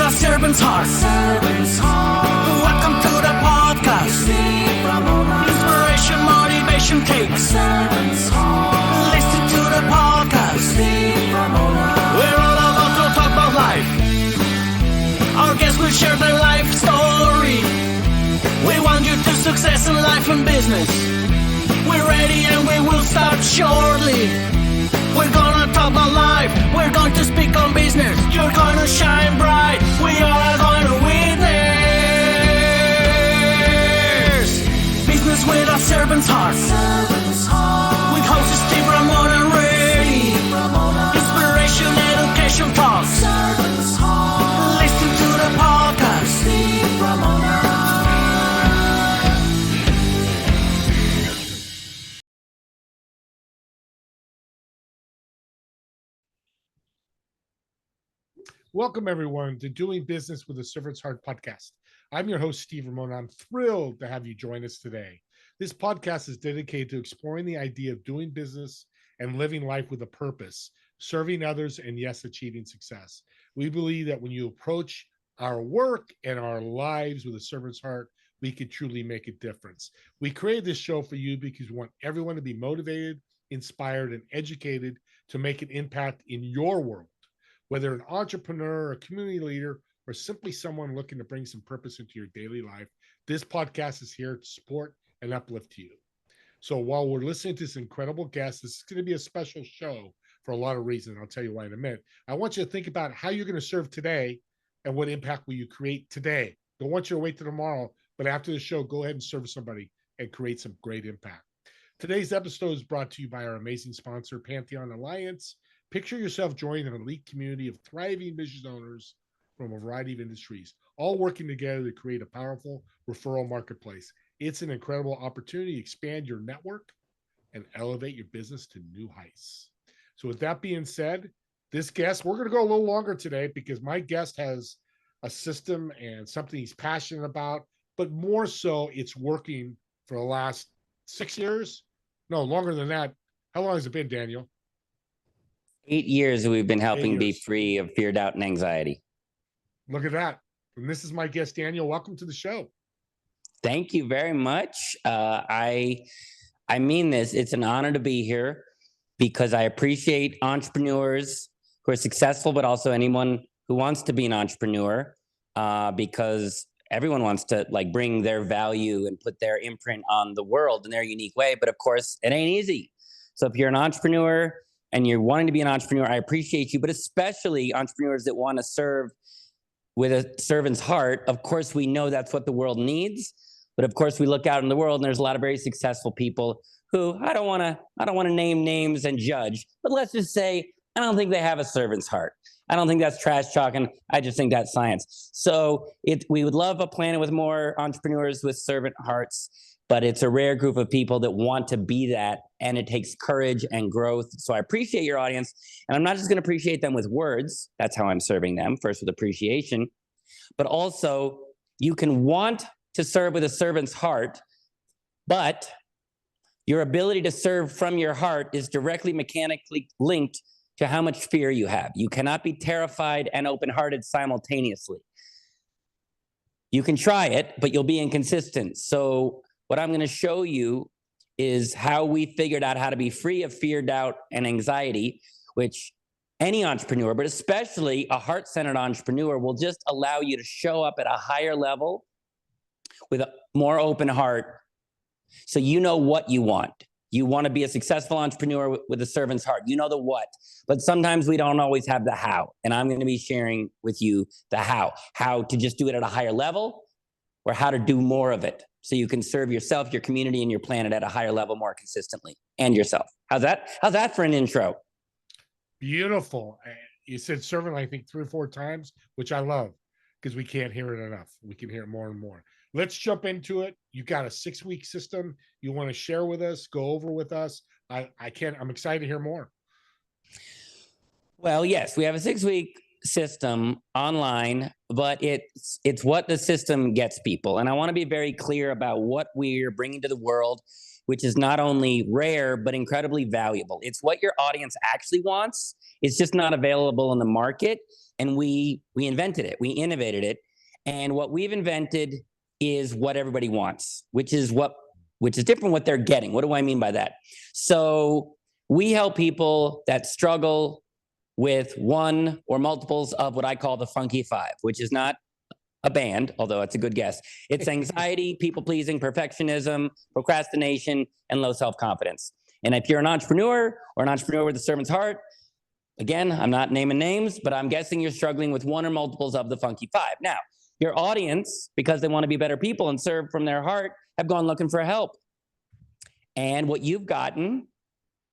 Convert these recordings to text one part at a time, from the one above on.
a servant's heart. Welcome to the podcast. Inspiration, motivation takes. Listen to the podcast. We're all about to talk about life. Our guests will share their life story. We want you to success in life and business. We're ready and we will start shortly. We're gonna talk about life. We're going to speak on business. You're gonna shine bright. We are going to witness business with a servant's heart. With hosts Steve, Ramon, and Ray. Inspiration, education talks. Listen to the podcast. Welcome, everyone, to Doing Business with a Servant's Heart podcast. I'm your host, Steve Ramon. I'm thrilled to have you join us today. This podcast is dedicated to exploring the idea of doing business and living life with a purpose, serving others, and yes, achieving success. We believe that when you approach our work and our lives with a servant's heart, we can truly make a difference. We created this show for you because we want everyone to be motivated, inspired, and educated to make an impact in your world. Whether an entrepreneur, a community leader, or simply someone looking to bring some purpose into your daily life, this podcast is here to support and uplift you. So while we're listening to this incredible guest, this is going to be a special show for a lot of reasons. I'll tell you why in a minute. I want you to think about how you're going to serve today and what impact will you create today. Don't want you to wait till tomorrow, but after the show, go ahead and serve somebody and create some great impact. Today's episode is brought to you by our amazing sponsor, Pantheon Alliance. Picture yourself joining an elite community of thriving business owners from a variety of industries, all working together to create a powerful referral marketplace. It's an incredible opportunity to expand your network and elevate your business to new heights. So with that being said, this guest, we're going to go a little longer today because my guest has a system and something he's passionate about, but more so it's working for the last 6 years. No, longer than that. How long has it been, Daniel? 8 years we've been helping be free of fear, doubt, and anxiety. Look at that. And this is my guest, Daniel. Welcome to the show. Thank you very much. I mean this. It's an honor to be here because I appreciate entrepreneurs who are successful, but also anyone who wants to be an entrepreneur because everyone wants to bring their value and put their imprint on the world in their unique way. But of course, it ain't easy. So if you're an entrepreneur and you're wanting to be an entrepreneur, I appreciate you, but especially entrepreneurs that want to serve with a servant's heart. Of course, we know that's what the world needs, but of course, we look out in the world and there's a lot of very successful people who I don't want to name names and judge, but let's just say I don't think they have a servant's heart. I don't think that's trash talking. I just think that's science. So we would love a planet with more entrepreneurs with servant hearts, but it's a rare group of people that want to be that, and it takes courage and growth. So I appreciate your audience, and I'm not just going to appreciate them with words. That's how I'm serving them, first with appreciation, but also you can want to serve with a servant's heart, but your ability to serve from your heart is directly mechanically linked to how much fear you have. You cannot be terrified and open-hearted simultaneously. You can try it, but you'll be inconsistent. So what I'm going to show you is how we figured out how to be free of fear, doubt, and anxiety, which any entrepreneur, but especially a heart-centered entrepreneur, will just allow you to show up at a higher level with a more open heart. So you know what you want. You want to be a successful entrepreneur with a servant's heart. You know the what, but sometimes we don't always have the how. And I'm going to be sharing with you the how to just do it at a higher level or how to do more of it, so you can serve yourself, your community, and your planet at a higher level more consistently, and yourself. How's that for an intro? Beautiful. You said servant, I think 3 or 4 times, which I love because we can't hear it enough. We can hear it more and more. Let's jump into it. You got a 6-week system you want to share with us, go over with us. I'm excited to hear more. Well, yes, we have a 6-week system online, but it's what the system gets people. And I want to be very clear about what we're bringing to the world which is not only rare, but incredibly valuable. It's what your audience actually wants. It's just not available in the market. And we invented it, we innovated it. And what we've invented is what everybody wants, which is different what they're getting. What do I mean by that? So we help people that struggle with one or multiples of what I call the funky five, which is not a band, although it's a good guess. It's anxiety, people-pleasing, perfectionism, procrastination, and low self-confidence. And if you're an entrepreneur or an entrepreneur with a servant's heart, again, I'm not naming names, but I'm guessing you're struggling with one or multiples of the funky five. Now, your audience, because they want to be better people and serve from their heart, have gone looking for help. And what you've gotten,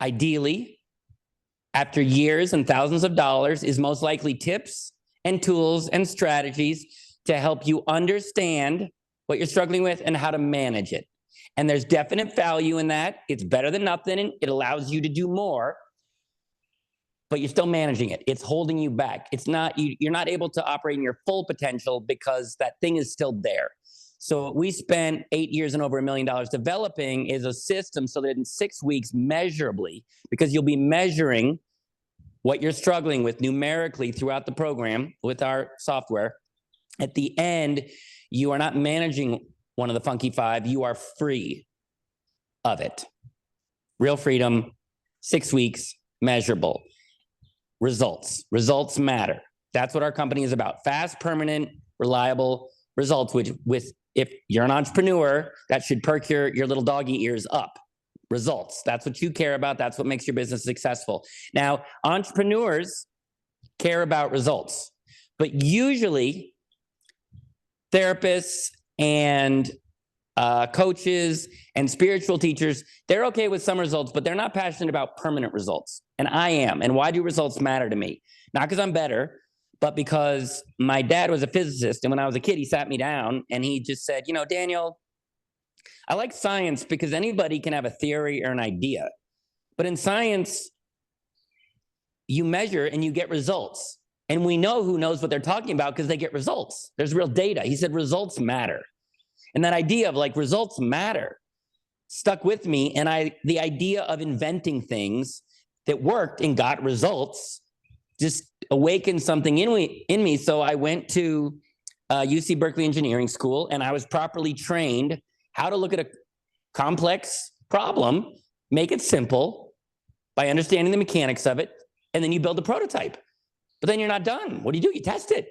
ideally, after years and thousands of dollars, is most likely tips and tools and strategies to help you understand what you're struggling with and how to manage it. And there's definite value in that. It's better than nothing. It allows you to do more, but you're still managing it. It's holding you back. It's not, you're not able to operate in your full potential because that thing is still there. So what we spent 8 years and over $1 million developing is a system so that in 6 weeks, measurably, because you'll be measuring what you're struggling with numerically throughout the program with our software. At the end, you are not managing one of the funky five. You are free of it. Real freedom, 6 weeks, measurable. Results. Results matter. That's what our company is about. Fast, permanent, reliable results, which if you're an entrepreneur, that should perk your little doggy ears up. Results. That's what you care about. That's what makes your business successful. Now, entrepreneurs care about results, but usually therapists and coaches and spiritual teachers, they're okay with some results, but they're not passionate about permanent results. And I am. And why do results matter to me? Not because I'm better, but because my dad was a physicist. And when I was a kid, he sat me down and he just said, Daniel, I like science because anybody can have a theory or an idea. But in science, you measure and you get results. And we know who knows what they're talking about because they get results. There's real data. He said results matter. And that idea of results matter stuck with me. And the idea of inventing things that worked and got results just awakened something in me. So I went to UC Berkeley Engineering School, and I was properly trained how to look at a complex problem, make it simple by understanding the mechanics of it, and then you build a prototype. But then you're not done. What do? You test it.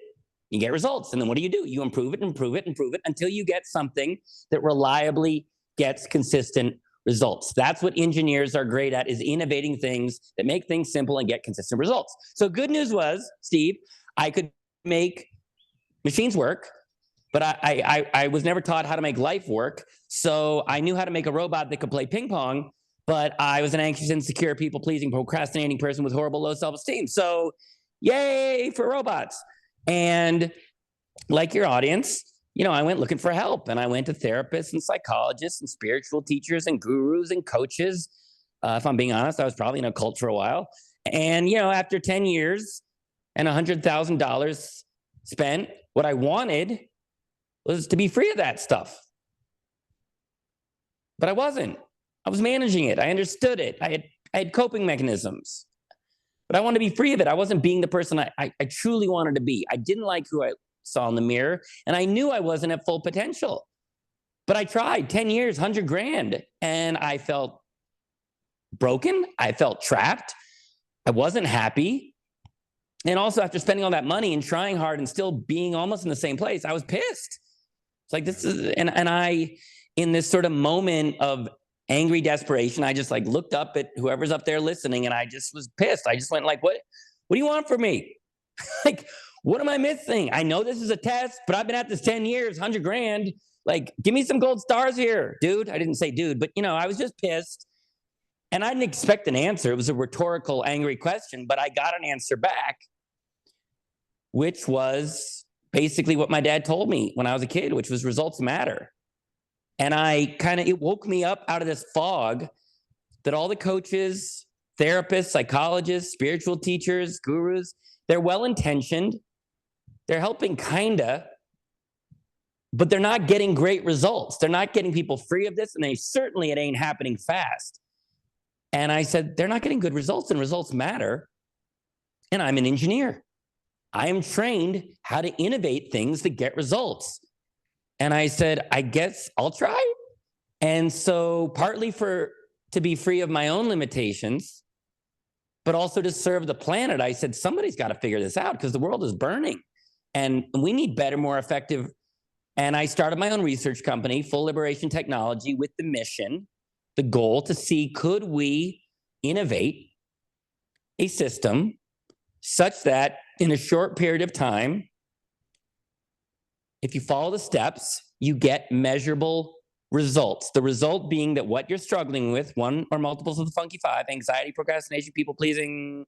You get results. And then what do? You improve it, improve it, improve it until you get something that reliably gets consistent results. That's what engineers are great at, is innovating things that make things simple and get consistent results. So good news was, Steve, I could make machines work, but I was never taught how to make life work. So I knew how to make a robot that could play ping pong, but I was an anxious, insecure, people-pleasing, procrastinating person with horrible low self-esteem. So yay for robots. And like your audience, I went looking for help, and I went to therapists and psychologists and spiritual teachers and gurus and coaches. If I'm being honest, I was probably in a cult for a while. And, after 10 years and $100,000 spent, what I wanted was to be free of that stuff. But I wasn't. I was managing it. I understood it. I had coping mechanisms. But I wanted to be free of it. I wasn't being the person I truly wanted to be. I didn't like who I saw in the mirror, and I knew I wasn't at full potential. But I tried 10 years, $100,000, and I felt broken. I felt trapped. I wasn't happy. And also, after spending all that money and trying hard and still being almost in the same place, I was pissed. It's like, this is, and I, in this sort of moment of angry desperation, I just looked up at whoever's up there listening, and I just was pissed. I just went what do you want from me? What am I missing? I know this is a test, but I've been at this 10 years, $100,000. Give me some gold stars here, dude. I didn't say dude, but I was just pissed, and I didn't expect an answer. It was a rhetorical, angry question, but I got an answer back, which was basically what my dad told me when I was a kid, which was results matter. And it woke me up out of this fog that all the coaches, therapists, psychologists, spiritual teachers, gurus, they're well-intentioned. They're helping kinda, but they're not getting great results. They're not getting people free of this, and it ain't happening fast. And I said, they're not getting good results, and results matter. And I'm an engineer. I am trained how to innovate things that get results. And I said, I guess I'll try. And so partly to be free of my own limitations, but also to serve the planet, I said, somebody's got to figure this out because the world is burning and we need better, more effective. And I started my own research company, Full Liberation Technology, with the mission, the goal to see, could we innovate a system such that in a short period of time, if you follow the steps, you get measurable results. The result being that what you're struggling with, one or multiples of the funky five, anxiety, procrastination, people pleasing,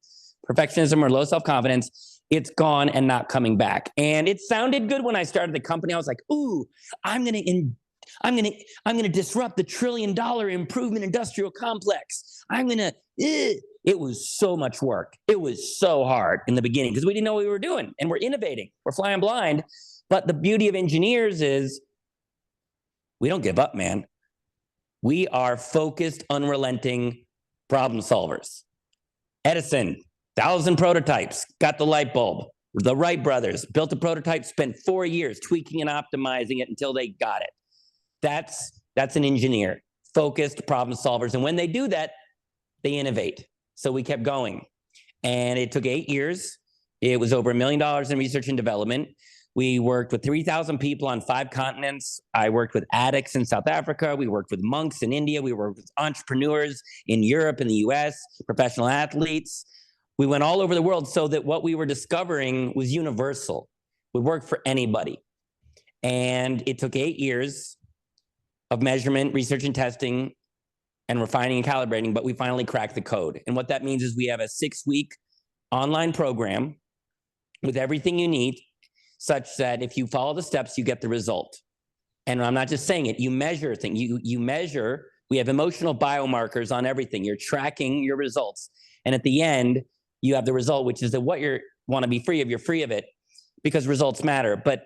perfectionism, or low self-confidence, it's gone and not coming back. And it sounded good when I started the company. I was like, ooh, I'm gonna disrupt the $1 trillion improvement industrial complex. It was so much work. It was so hard in the beginning because we didn't know what we were doing, and we're innovating. We're flying blind. But the beauty of engineers is we don't give up, man. We are focused, unrelenting problem solvers. Edison, 1,000 prototypes, got the light bulb. The Wright brothers built a prototype, spent 4 years tweaking and optimizing it until they got it. That's an engineer, focused problem solvers. And when they do that, they innovate. So we kept going. And it took 8 years. It was over $1 million in research and development. We worked with 3,000 people on 5 continents. I worked with addicts in South Africa. We worked with monks in India. We worked with entrepreneurs in Europe and the US, professional athletes. We went all over the world so that what we were discovering was universal, would work for anybody. And it took 8 years of measurement, research and testing, and refining and calibrating, but we finally cracked the code. And what that means is we have a 6-week online program with everything you need, such that if you follow the steps, you get the result. And I'm not just saying it, you measure things. You measure, we have emotional biomarkers on everything. You're tracking your results. And at the end, you have the result, which is that what you want to be free of, you're free of it because results matter. But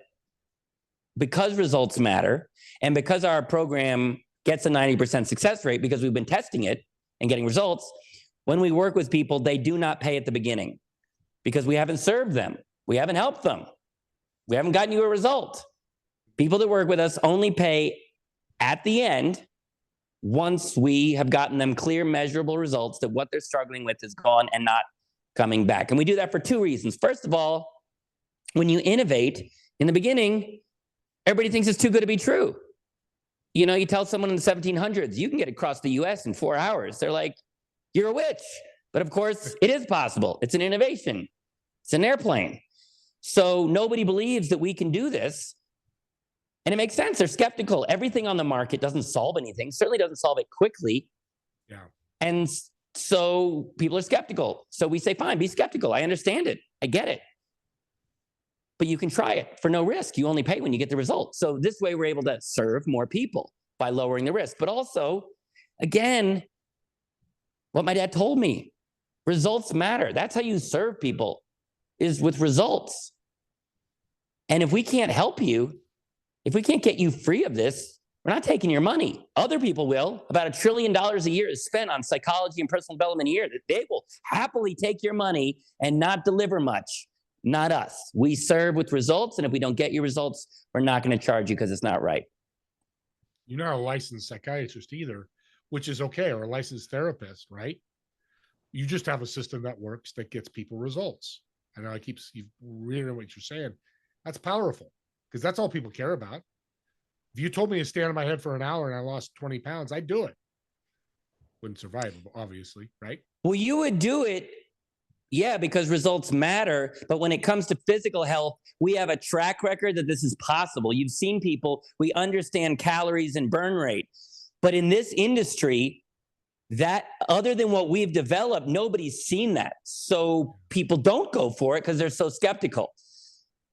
because results matter, and because our program gets a 90% success rate because we've been testing it and getting results, when we work with people, they do not pay at the beginning because we haven't served them. We haven't helped them. We haven't gotten you a result. People that work with us only pay at the end once we have gotten them clear, measurable results that what they're struggling with is gone and not coming back. And we do that for 2 reasons. First of all, when you innovate, in the beginning, everybody thinks it's too good to be true. You know, you tell someone in the 1700s, you can get across the US in 4 hours. They're like, you're a witch. But of course, it is possible. It's an innovation. It's an airplane. So nobody believes that we can do this. And it makes sense. They're skeptical. Everything on the market doesn't solve anything, certainly doesn't solve it quickly. Yeah. And so people are skeptical. So we say, fine, be skeptical. I understand it. I get it. But you can try it for no risk. You only pay when you get the result. So this way we're able to serve more people by lowering the risk. But also, again, what my dad told me, results matter. That's how you serve people, is with results. And if we can't help you, if we can't get you free of this, we're not taking your money. Other people will. About $1 trillion a year is spent on psychology and personal development a year. They will happily take your money and not deliver much. Not us. We serve with results. And if we don't get your results, we're not going to charge you because it's not right. You're not a licensed psychiatrist either, which is okay, or a licensed therapist, right? You just have a system that works, that gets people results. I know I keep reading what you're saying. That's powerful because that's all people care about. If you told me to stand on my head for an hour and I lost 20 pounds, I'd do it. Wouldn't survive, obviously, right? Well, you would do it. Yeah, because results matter. But when it comes to physical health, we have a track record that this is possible. You've seen people, we understand calories and burn rate. But in this industry, that other than what we've developed, nobody's seen that. So people don't go for it because they're so skeptical.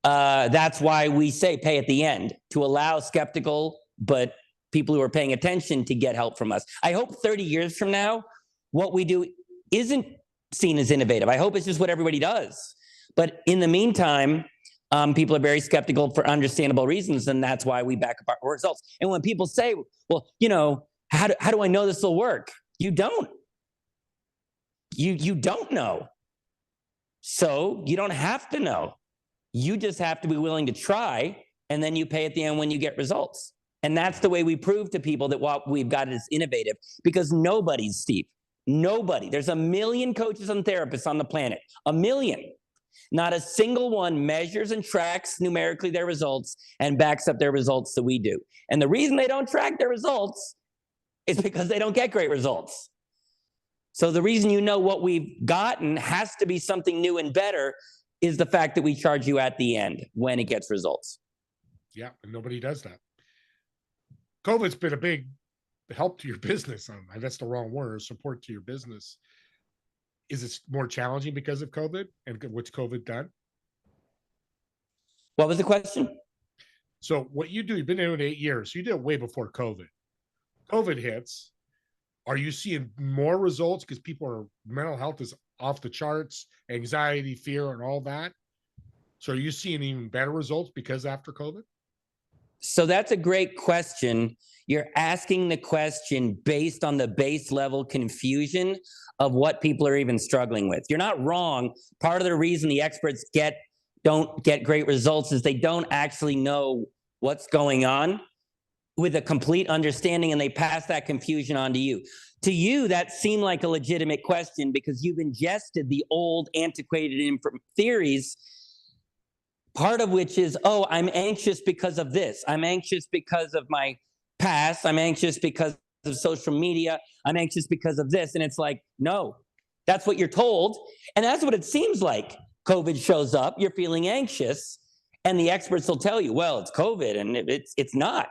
That's why we say pay at the end, to allow skeptical, but people who are paying attention to get help from us. I hope 30 years from now, what we do isn't seen as innovative. I hope it's just what everybody does. But in the meantime, People are very skeptical for understandable reasons, and that's why we back up our results. And when people say, well, how do I know this will work? You don't. You don't know. So you don't have to know. You just have to be willing to try, and then you pay at the end when you get results. And that's the way we prove to people that what we've got is innovative, because nobody's, Steve, nobody. There's 1 million coaches and therapists on the planet, 1 million. Not a single one measures and tracks numerically their results and backs up their results that we do. And the reason they don't track their results is because they don't get great results. So the reason what we've gotten has to be something new and better is the fact that we charge you at the end when it gets results. Yeah, and nobody does that. COVID's been a big help to your business. That's the wrong word, support to your business. Is it more challenging because of COVID, and what's COVID done? What was the question? So what you do, you've been doing it 8 years. So you did it way before COVID. COVID hits. Are you seeing more results because mental health is off the charts, anxiety, fear, and all that? So are you seeing even better results because after COVID? So that's a great question. You're asking the question based on the base level confusion of what people are even struggling with. You're not wrong. Part of the reason the experts don't get great results is they don't actually know what's going on with a complete understanding, and they pass that confusion on to you. To you, that seemed like a legitimate question because you've ingested the old antiquated theories, part of which is, I'm anxious because of this. I'm anxious because of my past. I'm anxious because of social media. I'm anxious because of this. And it's like, no, that's what you're told. And that's what it seems like. COVID shows up, you're feeling anxious, and the experts will tell you, well, it's COVID, and it's not.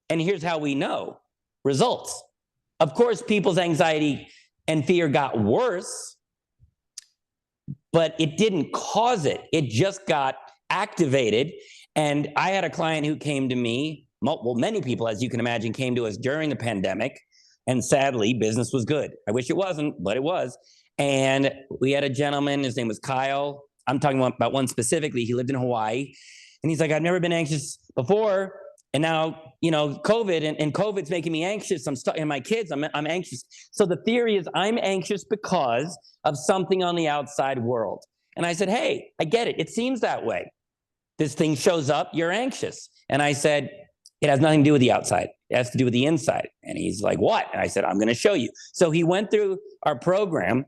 And here's how we know. Results. Of course, people's anxiety and fear got worse, but it didn't cause it. It just got activated. And I had a client who came to me, many people, as you can imagine, came to us during the pandemic. And sadly, business was good. I wish it wasn't, but it was. And we had a gentleman, his name was Kyle. I'm talking about one specifically. He lived in Hawaii. And he's like, I've never been anxious before. And now, COVID and COVID's making me anxious. I'm stuck, and my kids, I'm anxious. So the theory is I'm anxious because of something on the outside world. And I said, hey, I get it. It seems that way. This thing shows up, you're anxious. And I said, it has nothing to do with the outside. It has to do with the inside. And he's like, what? And I said, I'm going to show you. So he went through our program.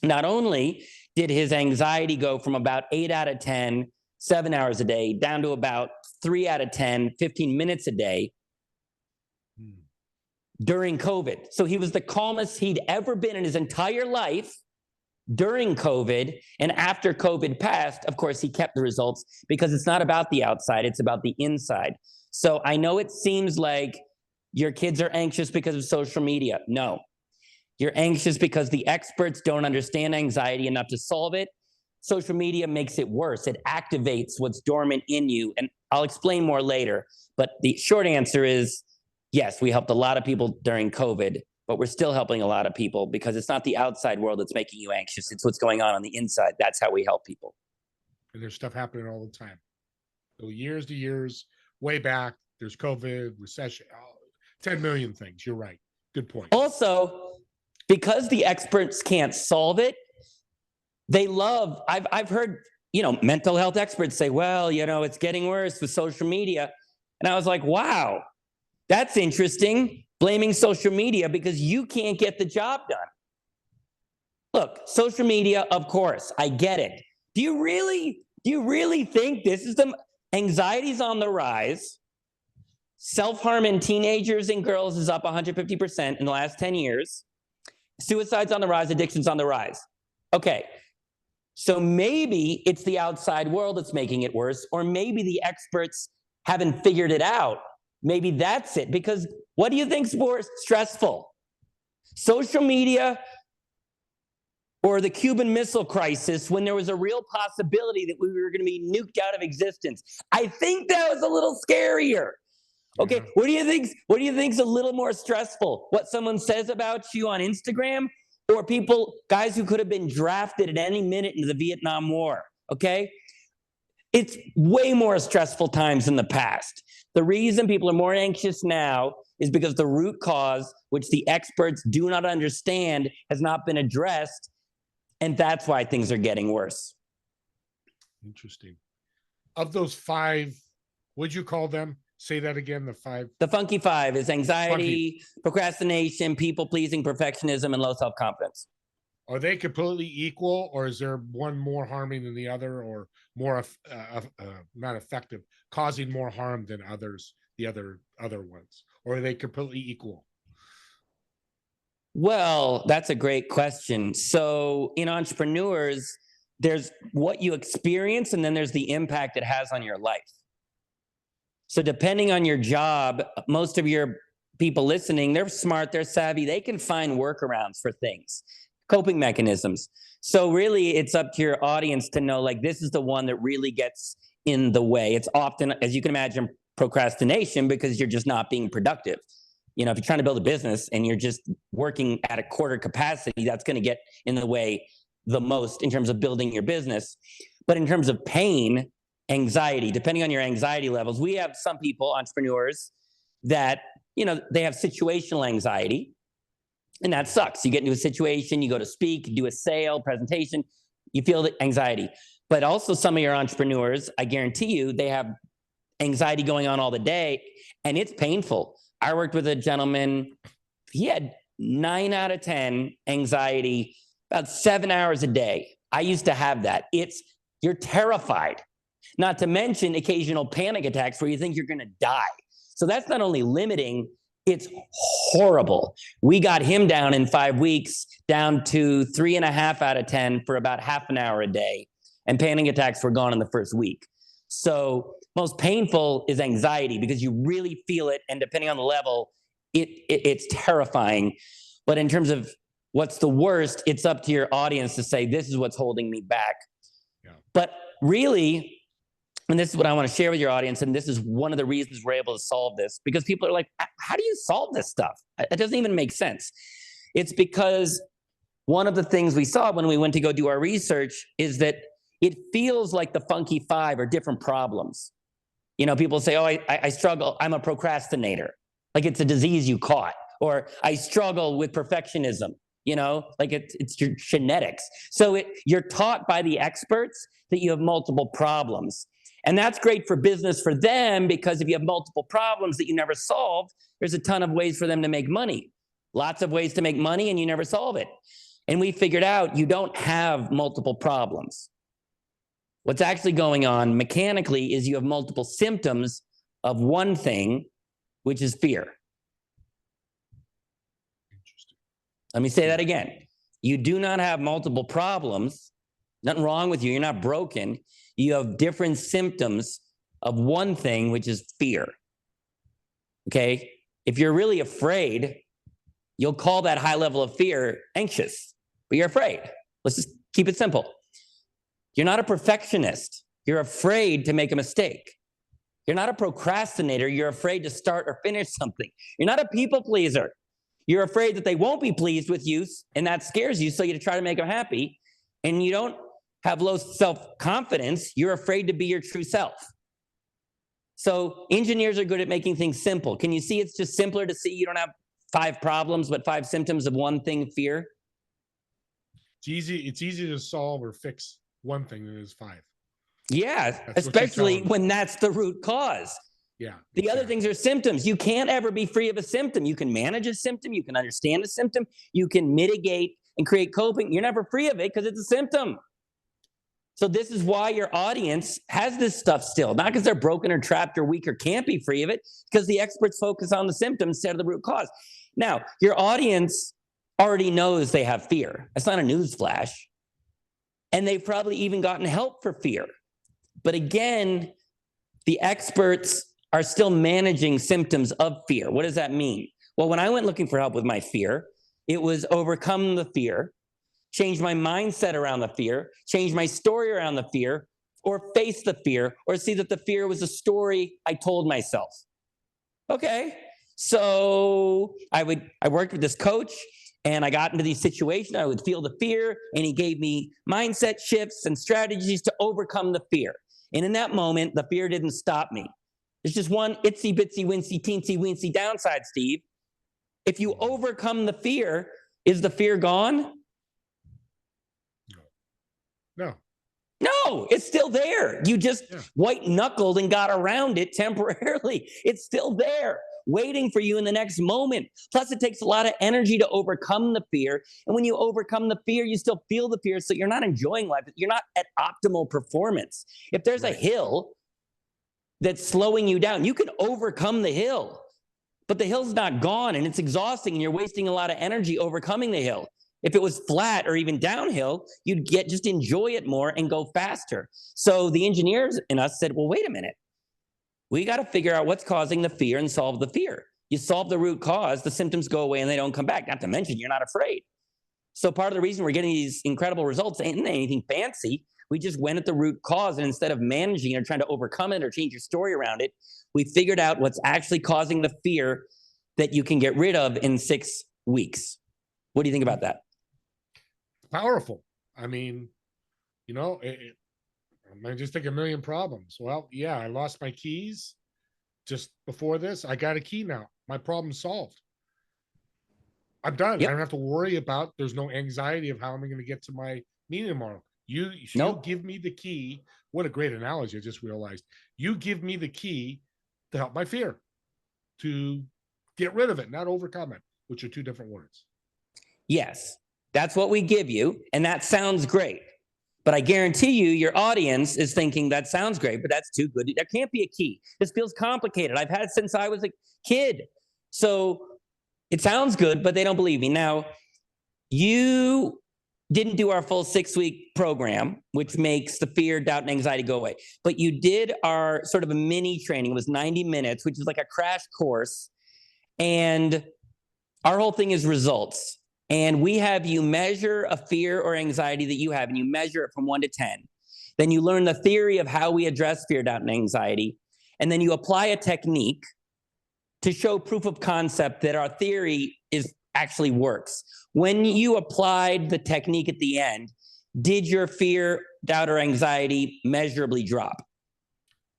Not only did his anxiety go from about 8 out of 10, 7 hours a day, down to about 3 out of 10, 15 minutes a day during COVID. So he was the calmest he'd ever been in his entire life during COVID. And after COVID passed, of course, he kept the results because it's not about the outside, it's about the inside. So I know it seems like your kids are anxious because of social media. No, you're anxious because the experts don't understand anxiety enough to solve it. Social media makes it worse. It activates what's dormant in you. And I'll explain more later. But the short answer is, yes, we helped a lot of people during COVID, but we're still helping a lot of people because it's not the outside world that's making you anxious. It's what's going on the inside. That's how we help people. And there's stuff happening all the time. So years to years, way back, there's COVID, recession, 10 million things. You're right. Good point. Also, because the experts can't solve it, I've heard, mental health experts say, well, it's getting worse with social media. And I was like, wow, that's interesting. Blaming social media because you can't get the job done. Look, social media, of course, I get it. Do you really think this is anxiety's on the rise? Self-harm in teenagers and girls is up 150% in the last 10 years. Suicide's on the rise, addiction's on the rise. Okay. So maybe it's the outside world that's making it worse, or maybe the experts haven't figured it out. Maybe that's it. Because what do you think's more stressful? Social media or the Cuban Missile Crisis, when there was a real possibility that we were going to be nuked out of existence? I think that was a little scarier. Okay, yeah. What do you think's a little more stressful? What someone says about you on Instagram, or guys who could have been drafted at any minute into the Vietnam War? Okay, It's way more stressful times in the past. The reason people are more anxious now is because the root cause, which the experts do not understand, has not been addressed. And that's why things are getting worse. Interesting. Of those five, what'd you call them? Say that again, the five. The funky five is anxiety, procrastination, people pleasing, perfectionism, and low self-confidence. Are they completely equal, or is there one more harming than the other, or more not effective, causing more harm than others, the other ones, or are they completely equal? Well, that's a great question. So in entrepreneurs, there's what you experience, and then there's the impact it has on your life. So depending on your job, most of your people listening, they're smart, they're savvy, they can find workarounds for things, coping mechanisms. So really it's up to your audience to know, like, this is the one that really gets in the way. It's often, as you can imagine, procrastination, because you're just not being productive. You know, if you're trying to build a business and you're just working at a quarter capacity, that's going to get in the way the most in terms of building your business. But in terms of pain, anxiety, depending on your anxiety levels, we have some people, entrepreneurs, that, you know, they have situational anxiety, and that sucks. You get into a situation, you go to speak, do a sale, presentation, you feel the anxiety. But also some of your entrepreneurs, I guarantee you, they have anxiety going on all the day, and it's painful. I worked with a gentleman, he had 9 out of 10 anxiety, about 7 hours a day. I used to have that. You're terrified. Not to mention occasional panic attacks where you think you're going to die. So that's not only limiting, it's horrible. We got him down in 5 weeks, down to 3.5 out of 10 for about half an hour a day. And panic attacks were gone in the first week. So most painful is anxiety, because you really feel it. And depending on the level, it's terrifying. But in terms of what's the worst, it's up to your audience to say, this is what's holding me back. Yeah. But really, and this is what I want to share with your audience, and this is one of the reasons we're able to solve this, because people are like, how do you solve this stuff? It doesn't even make sense. It's because one of the things we saw when we went to go do our research is that it feels like the funky five are different problems. You know, people say, oh, I struggle, I'm a procrastinator. Like it's a disease you caught. Or I struggle with perfectionism, you know, like it's your genetics. So you're taught by the experts that you have multiple problems. And that's great for business for them, because if you have multiple problems that you never solved, there's a ton of ways for them to make money. Lots of ways to make money, and you never solve it. And we figured out you don't have multiple problems. What's actually going on mechanically is you have multiple symptoms of one thing, which is fear. Interesting. Let me say that again. You do not have multiple problems. Nothing wrong with you. You're not broken. You have different symptoms of one thing, which is fear. Okay? If you're really afraid, you'll call that high level of fear anxious, but you're afraid. Let's just keep it simple. You're not a perfectionist. You're afraid to make a mistake. You're not a procrastinator. You're afraid to start or finish something. You're not a people pleaser. You're afraid that they won't be pleased with you, and that scares you, so you try to make them happy. And you don't have low self-confidence. You're afraid to be your true self. So engineers are good at making things simple. Can you see it's just simpler to see you don't have 5 problems, but 5 symptoms of one thing, fear? It's easy to solve or fix one thing than it is 5. Yeah, especially when that's the root cause. Yeah. The other things are symptoms. You can't ever be free of a symptom. You can manage a symptom. You can understand a symptom. You can mitigate and create coping. You're never free of it because it's a symptom. So this is why your audience has this stuff still, not because they're broken or trapped or weak or can't be free of it, because the experts focus on the symptoms instead of the root cause. Now, your audience already knows they have fear. That's not a news flash. And they've probably even gotten help for fear. But again, the experts are still managing symptoms of fear. What does that mean? Well, when I went looking for help with my fear, it was overcome the fear, change my mindset around the fear, change my story around the fear, or face the fear, or see that the fear was a story I told myself. Okay, so I worked with this coach, and I got into these situations. I would feel the fear, and he gave me mindset shifts and strategies to overcome the fear. And in that moment, the fear didn't stop me. There's just one itsy bitsy wincy teensy weensy downside, Steve. If you overcome the fear, is the fear gone? No. No, it's still there. You just white knuckled and got around it temporarily. It's still there, waiting for you in the next moment. Plus, it takes a lot of energy to overcome the fear. And when you overcome the fear, you still feel the fear. So you're not enjoying life. You're not at optimal performance. If there's a hill that's slowing you down, you can overcome the hill, but the hill's not gone and it's exhausting and you're wasting a lot of energy overcoming the hill. If it was flat or even downhill, you'd just enjoy it more and go faster. So the engineers in us said, well, wait a minute. We got to figure out what's causing the fear and solve the fear. You solve the root cause, the symptoms go away and they don't come back. Not to mention, you're not afraid. So part of the reason we're getting these incredible results ain't anything fancy. We just went at the root cause, and instead of managing or trying to overcome it or change your story around it, we figured out what's actually causing the fear that you can get rid of in 6 weeks. What do you think about that? Powerful. I mean, I might just think a million problems. Well, yeah, I lost my keys just before this. I got a key now. My problem's solved. I'm done. Yep. I don't have to worry about, there's no anxiety of how am I going to get to my meeting tomorrow. You give me the key. What a great analogy. I just realized. You give me the key to help my fear, to get rid of it, not overcome it, which are two different words. Yes, that's what we give you. And that sounds great. But I guarantee you, your audience is thinking that sounds great, but that's too good. There can't be a key. This feels complicated. I've had it since I was a kid. So it sounds good, but they don't believe me. Now, you didn't do our full 6-week program, which makes the fear, doubt, and anxiety go away. But you did our sort of a mini training. It was 90 minutes, which is like a crash course. And our whole thing is results. And we have you measure a fear or anxiety that you have, and you measure it from 1 to 10. Then you learn the theory of how we address fear, doubt, and anxiety. And then you apply a technique to show proof of concept that our theory actually works. When you applied the technique at the end, did your fear, doubt, or anxiety measurably drop?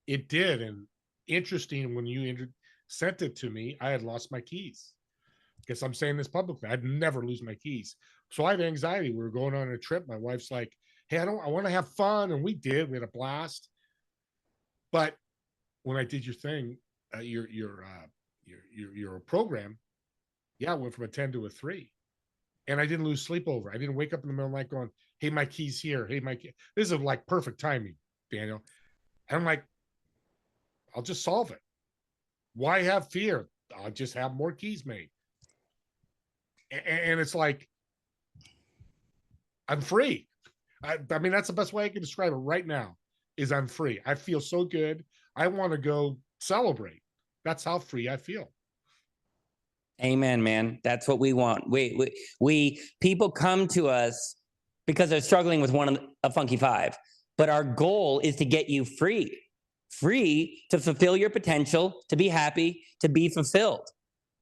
It did. And interesting, when you sent it to me, I had lost my keys. Guess I'm saying this publicly. I'd never lose my keys. So I had anxiety. We were going on a trip. My wife's like, hey, I want to have fun. And we did. We had a blast. But when I did your thing, your program, I went from a 10 to a 3. And I didn't lose sleep over. I didn't wake up in the middle of the night going, hey, my key's here. Hey, my key. This is like perfect timing, Daniel. And I'm like, I'll just solve it. Why have fear? I'll just have more keys made. And it's like, I'm free. I mean, that's the best way I can describe it right now, is I'm free. I feel so good. I want to go celebrate. That's how free I feel. Amen, man. That's what we want. We people come to us because they're struggling with a funky 5. But our goal is to get you free to fulfill your potential, to be happy, to be fulfilled.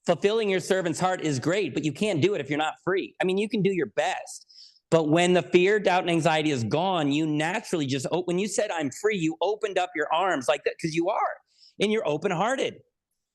Fulfilling your servant's heart is great, but you can't do it if you're not free. I mean, you can do your best, but when the fear, doubt, and anxiety is gone, you naturally just, when you said I'm free, you opened up your arms like that, because you are, and you're open-hearted.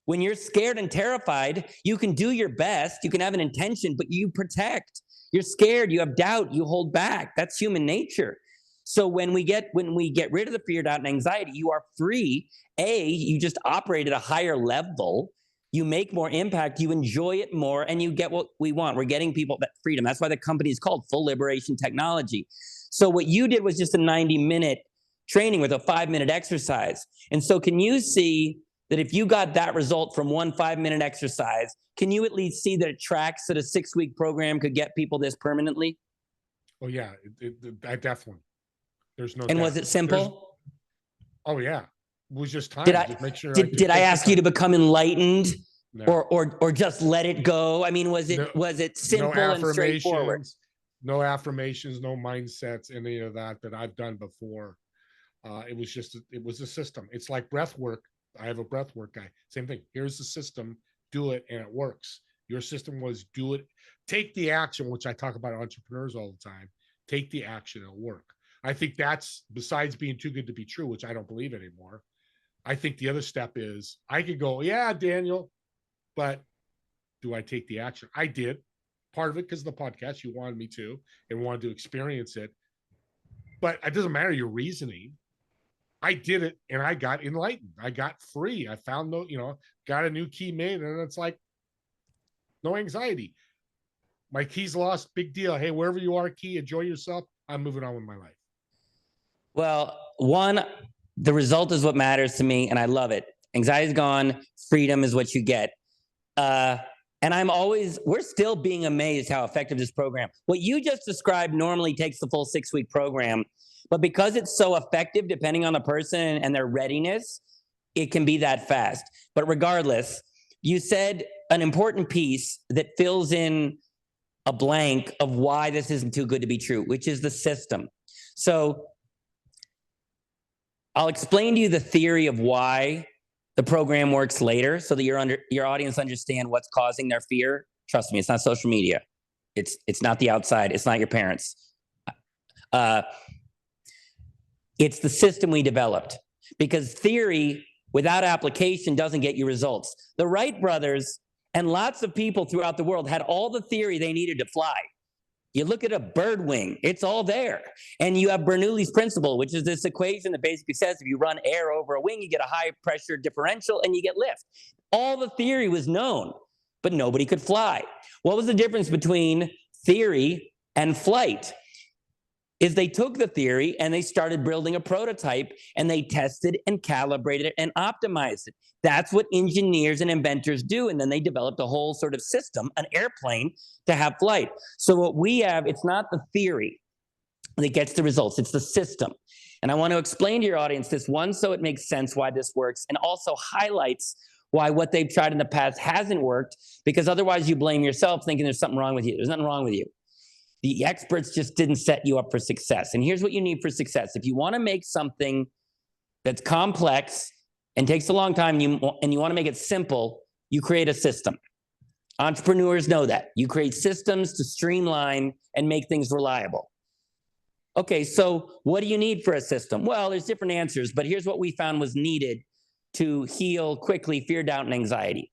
When you're scared and terrified, you can do your best, you can have an intention, but you protect. You're scared, you have doubt, you hold back. That's human nature. So when we get rid of the fear, doubt, and anxiety, you are free. You just operate at a higher level. You make more impact, you enjoy it more, and you get what we want. We're getting people that freedom. That's why the company is called Full Liberation Technology. So what you did was just a 90-minute training with a 5-minute exercise. And so can you see that if you got that result from one 5-minute exercise, can you at least see that it tracks that a 6-week program could get people this permanently? Oh yeah, I definitely. There's no And doubt. was it simple? Oh yeah. It was just time. Just make sure did I ask you to become enlightened? No. Or just let it go? I mean, was it simple and straightforward? No affirmations, no mindsets, any of that I've done before. It was a system. It's like breath work. I have a breath work guy. Same thing. Here's the system. Do it, and it works. Your system was do it. Take the action, which I talk about entrepreneurs all the time. Take the action. It'll work. I think that's, besides being too good to be true, which I don't believe anymore. I think the other step is I could go, yeah, Daniel, but do I take the action? I did. Part of it because of the podcast, you wanted me to and wanted to experience it. But it doesn't matter your reasoning. I did it and I got enlightened. I got free. I found no, got a new key made, and it's like no anxiety. My key's lost, big deal. Hey, wherever you are, key, enjoy yourself. I'm moving on with my life. Well, one, the result is what matters to me, and I love it. Anxiety's gone. Freedom is what you get. And we're still being amazed how effective this program. What you just described normally takes the full 6-week program, but because it's so effective, depending on the person and their readiness, it can be that fast. But regardless, you said an important piece that fills in a blank of why this isn't too good to be true, which is the system. So I'll explain to you the theory of why the program works later so that your audience understand what's causing their fear. Trust me, it's not social media. It's not the outside. It's not your parents. It's the system we developed, because theory without application doesn't get you results. The Wright brothers and lots of people throughout the world had all the theory they needed to fly. You look at a bird wing, it's all there. And you have Bernoulli's principle, which is this equation that basically says if you run air over a wing, you get a high pressure differential and you get lift. All the theory was known, but nobody could fly. What was the difference between theory and flight? Is they took the theory and they started building a prototype, and they tested and calibrated it and optimized it. That's what engineers and inventors do. And then they developed a whole sort of system, an airplane, to have flight. So what we have, it's not the theory that gets the results, it's the system. And I want to explain to your audience this, one, so it makes sense why this works, and also highlights why what they've tried in the past hasn't worked, because otherwise you blame yourself thinking there's something wrong with you. There's nothing wrong with you. The experts just didn't set you up for success. And here's what you need for success. If you want to make something that's complex and takes a long time, and you want to make it simple, you create a system. Entrepreneurs know that. You create systems to streamline and make things reliable. Okay, so what do you need for a system? Well, there's different answers, but here's what we found was needed to heal quickly fear, doubt, and anxiety.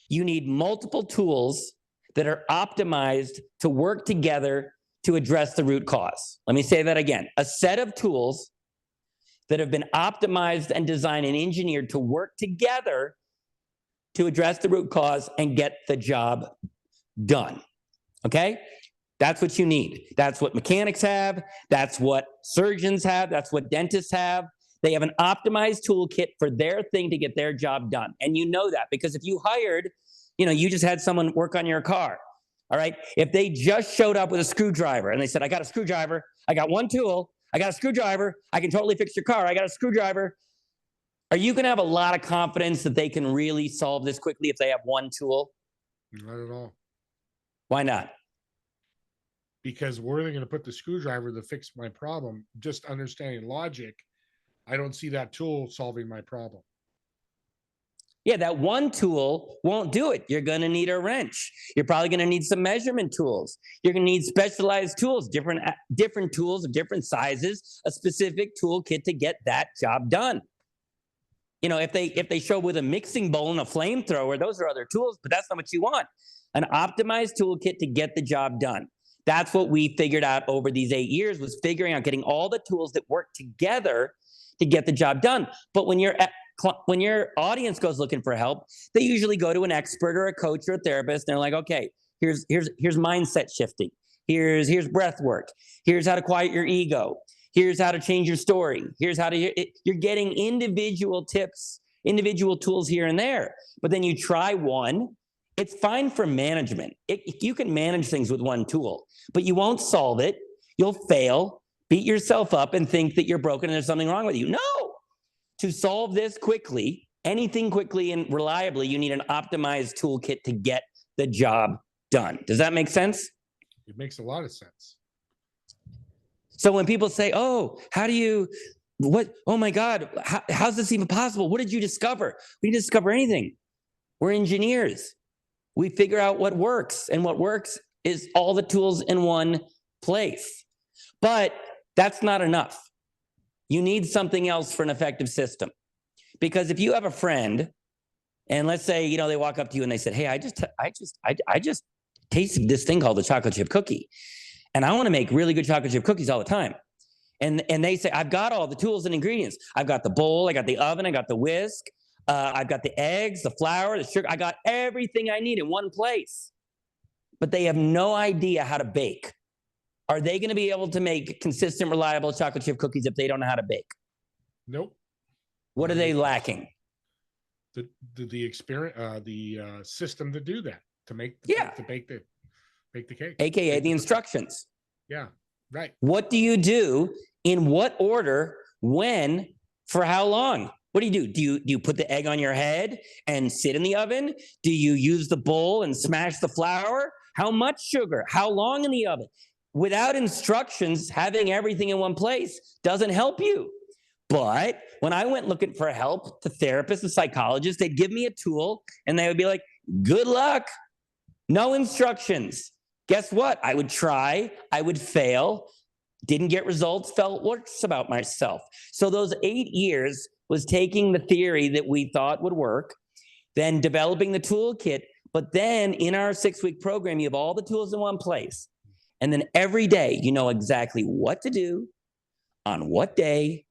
You need multiple tools that are optimized to work together to address the root cause. Let me say that again. A set of tools that have been optimized and designed and engineered to work together to address the root cause and get the job done. Okay? That's what you need. That's what mechanics have. That's what surgeons have. That's what dentists have. They have an optimized toolkit for their thing to get their job done. And you know that because if you hired, you just had someone work on your car, all right? If they just showed up with a screwdriver and they said, I got a screwdriver, I got one tool, I got a screwdriver, I can totally fix your car, I got a screwdriver. Are you gonna have a lot of confidence that they can really solve this quickly if they have one tool? Not at all. Why not? Because where are they going to put the screwdriver to fix my problem? Just understanding logic, I don't see that tool solving my problem. Yeah, that one tool won't do it. You're going to need a wrench. You're probably going to need some measurement tools. You're going to need specialized tools, different tools of different sizes, a specific toolkit to get that job done. If they show with a mixing bowl and a flamethrower, those are other tools, but that's not what you want. An optimized toolkit to get the job done. That's what we figured out over these 8 years, was figuring out getting all the tools that work together to get the job done. But when your audience goes looking for help, they usually go to an expert or a coach or a therapist. And they're like, okay, here's mindset shifting. Here's breath work. Here's how to quiet your ego. Here's how to change your story. Here's how to, you're getting individual tips, individual tools here and there. But then you try one. It's fine for management. You can manage things with one tool, but you won't solve it. You'll fail, beat yourself up, and think that you're broken and there's something wrong with you. No. To solve this quickly, anything quickly and reliably, you need an optimized toolkit to get the job done. Does that make sense? It makes a lot of sense. So when people say, oh, oh my God, how's this even possible? What did you discover? We didn't discover anything. We're engineers. We figure out what works, and what works is all the tools in one place. But That's not enough. You need something else for an effective system. Because if you have a friend, and let's say, you know, they walk up to you and they said, hey, I just tasted this thing called a chocolate chip cookie. And I want to make really good chocolate chip cookies all the time. And they say, I've got all the tools and ingredients. I've got the bowl, I got the oven, I got the whisk, I've got the eggs, the flour, the sugar. I got everything I need in one place. But they have no idea how to bake. Are they going to be able to make consistent, reliable chocolate chip cookies if they don't know how to bake? Nope. What are they lacking? The experience, the system to do that, to make to bake the cake, AKA the instructions. Yeah, right. What do you do? In what order? When? For how long? What do? Do you put the egg on your head and sit in the oven? Do you use the bowl and smash the flour? How much sugar? How long in the oven? Without instructions, having everything in one place doesn't help you. But when I went looking for help to therapists and psychologists, they'd give me a tool and they would be like, good luck. No instructions. Guess what? I would try, I would fail, didn't get results, felt worse about myself. So those 8 years was taking the theory that we thought would work, then developing the toolkit. But then in our 6-week program, you have all the tools in one place. And then every day, you know exactly what to do, on what day,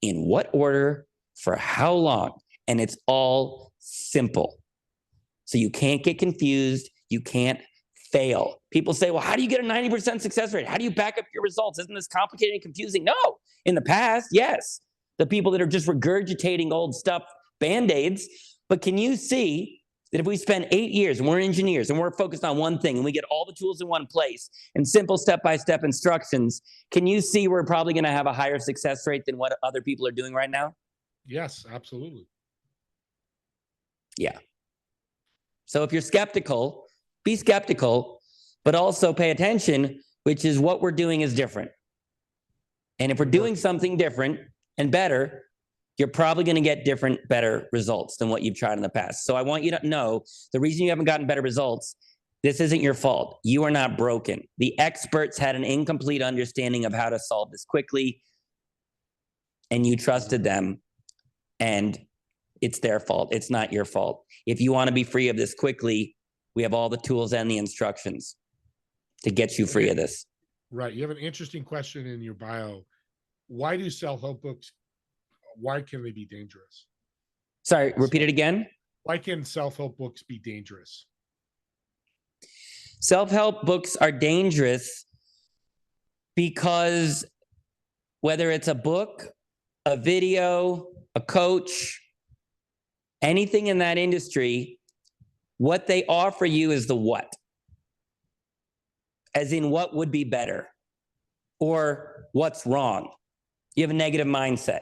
in what order, for how long. And it's all simple. So you can't get confused. You can't fail. People say, well, how do you get a 90% success rate? How do you back up your results? Isn't this complicated and confusing? No. In the past, yes. The people that are just regurgitating old stuff, Band-Aids. But can you see that if we spend 8 years and we're engineers and we're focused on one thing and we get all the tools in one place and simple step-by-step instructions, can you see we're probably going to have a higher success rate than what other people are doing right now? Yes, absolutely. Yeah. So if you're skeptical, be skeptical, but also pay attention, which is what we're doing is different. And if we're doing something different and better, you're probably going to get different, better results than what you've tried in the past. So I want you to know the reason you haven't gotten better results, this isn't your fault. You are not broken. The experts had an incomplete understanding of how to solve this quickly, and you trusted them, and it's their fault. It's not your fault. If you want to be free of this quickly, we have all the tools and the instructions to get you free of this. Right. You have an interesting question in your bio. Why do self-help books, why can they be dangerous? Sorry, repeat it again. Why can self-help books be dangerous? Self-help books are dangerous because whether it's a book, a video, a coach, anything in that industry, what they offer you is the what. As in what would be better or what's wrong. You have a negative mindset.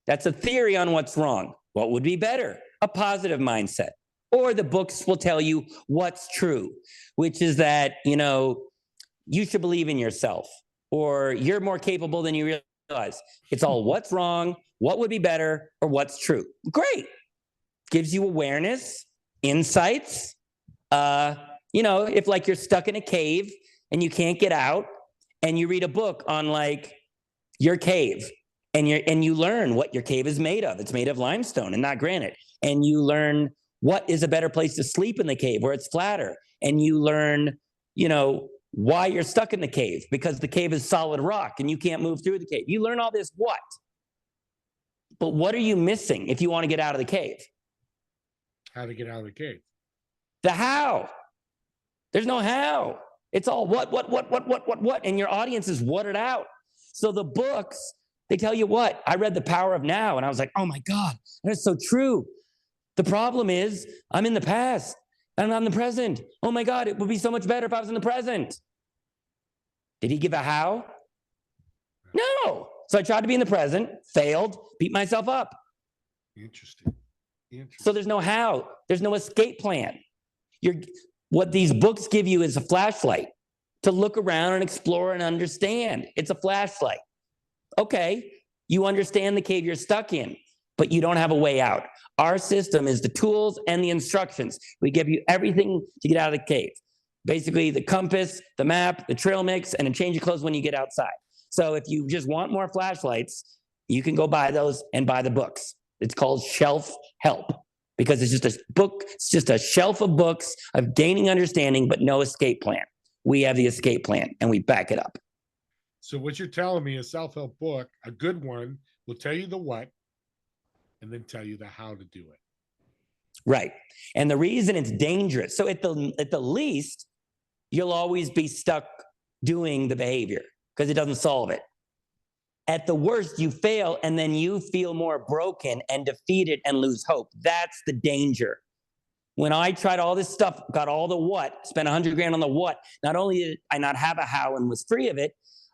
That's a theory on what's wrong. What would be better? A positive mindset. Or the books will tell you what's true, which is that, you know, you should believe in yourself or you're more capable than you realize. It's all what's wrong, what would be better, or what's true. Great. Gives you awareness, insights. You know, if like you're stuck in a cave and you can't get out and you read a book on like your cave and you learn what your cave is made of. It's made of limestone and not granite. And you learn what is a better place to sleep in the cave where it's flatter. And you learn, you know, why you're stuck in the cave because the cave is solid rock and you can't move through the cave. You learn all this what? But what are you missing if you want to get out of the cave? How to get out of the cave. The how. There's no how. It's all what, and your audience is what it out. So the books, they tell you what. I read The Power of Now, and I was like, oh my God, that's so true. The problem is I'm in the past, and I'm not in the present. Oh my God, it would be so much better if I was in the present. Did he give a how? No. So I tried to be in the present, failed, beat myself up. Interesting. So there's no how. There's no escape plan. What these books give you is a flashlight to look around and explore and understand. It's a flashlight. Okay, you understand the cave you're stuck in, but you don't have a way out. Our system is the tools and the instructions. We give you everything to get out of the cave. Basically, the compass, the map, the trail mix, and a change of clothes when you get outside. So if you just want more flashlights, you can go buy those and buy the books. It's called Shelf Help because it's just a book. It's just a shelf of books of gaining understanding, but no escape plan. We have the escape plan and we back it up. So what you're telling me, a self-help book, a good one, will tell you the what and then tell you the how to do it. Right. And the reason it's dangerous. So at the least, you'll always be stuck doing the behavior because it doesn't solve it. At the worst, you fail and then you feel more broken and defeated and lose hope. That's the danger. When I tried all this stuff, got all the what, spent $100,000 on the what, not only did I not have a how and was free of it,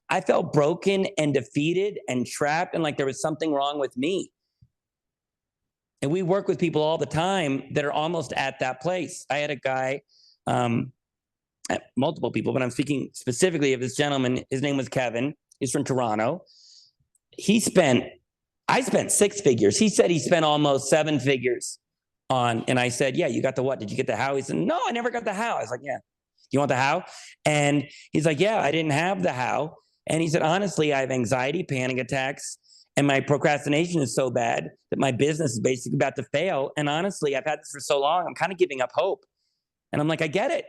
I felt broken and defeated and trapped and like there was something wrong with me. And we work with people all the time that are almost at that place. I had a guy, multiple people, but I'm speaking specifically of this gentleman. His name was Kevin. He's from Toronto. I spent 6 figures. He said he spent almost 7 figures on, and I said, yeah, you got the what? Did you get the how? He said, no, I never got the how. I was like, yeah. You want the how? And he's like, yeah, I didn't have the how. And he said, honestly, I have anxiety, panic attacks, and my procrastination is so bad that my business is basically about to fail. And honestly, I've had this for so long, I'm kind of giving up hope. And I'm like, I get it.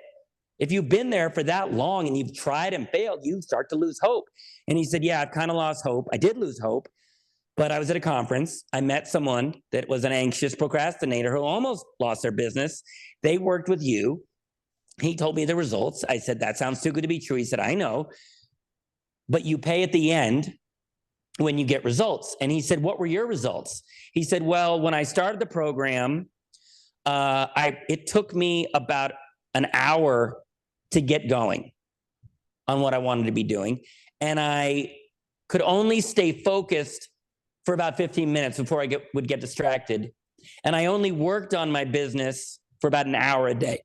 If you've been there for that long and you've tried and failed, you start to lose hope. And he said, yeah, I've kind of lost hope. I did lose hope, but I was at a conference. I met someone that was an anxious procrastinator who almost lost their business. They worked with you. He told me the results. I said, that sounds too good to be true. He said, I know, but you pay at the end when you get results. And he said, what were your results? He said, well, when I started the program, it took me about an hour to get going on what I wanted to be doing. And I could only stay focused for about 15 minutes before I would get distracted. And I only worked on my business for about an hour a day.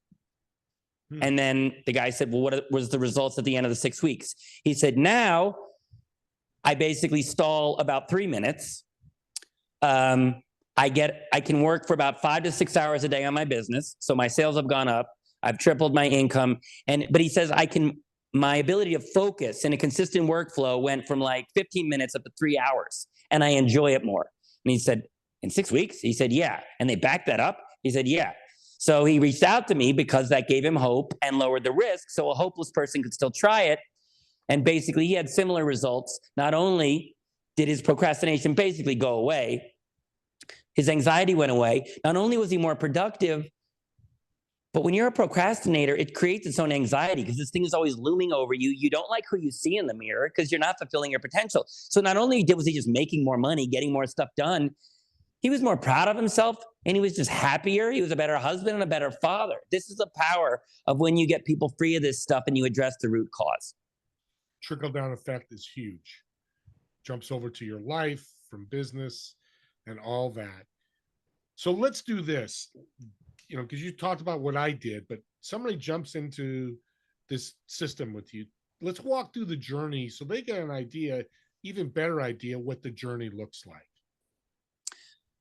And then the guy said, well, what was the results at the end of the 6 weeks? He said, now I basically stall about 3 minutes. I can work for about 5 to 6 hours a day on my business. So my sales have gone up. I've tripled my income. But he says my ability to focus in a consistent workflow went from like 15 minutes up to 3 hours. And I enjoy it more. And he said, in 6 weeks? He said, yeah. And they backed that up? He said, yeah. So he reached out to me because that gave him hope and lowered the risk. So a hopeless person could still try it. And basically he had similar results. Not only did his procrastination basically go away, his anxiety went away. Not only was he more productive, but when you're a procrastinator, it creates its own anxiety because this thing is always looming over you. You don't like who you see in the mirror because you're not fulfilling your potential. So not only was he just making more money, getting more stuff done, he was more proud of himself and he was just happier. He was a better husband and a better father. This is the power of when you get people free of this stuff and you address the root cause. Trickle-down effect is huge. Jumps over to your life, from business, and all that. So let's do this. Because you talked about what I did, but somebody jumps into this system with you. Let's walk through the journey so they get an idea, even better idea, what the journey looks like.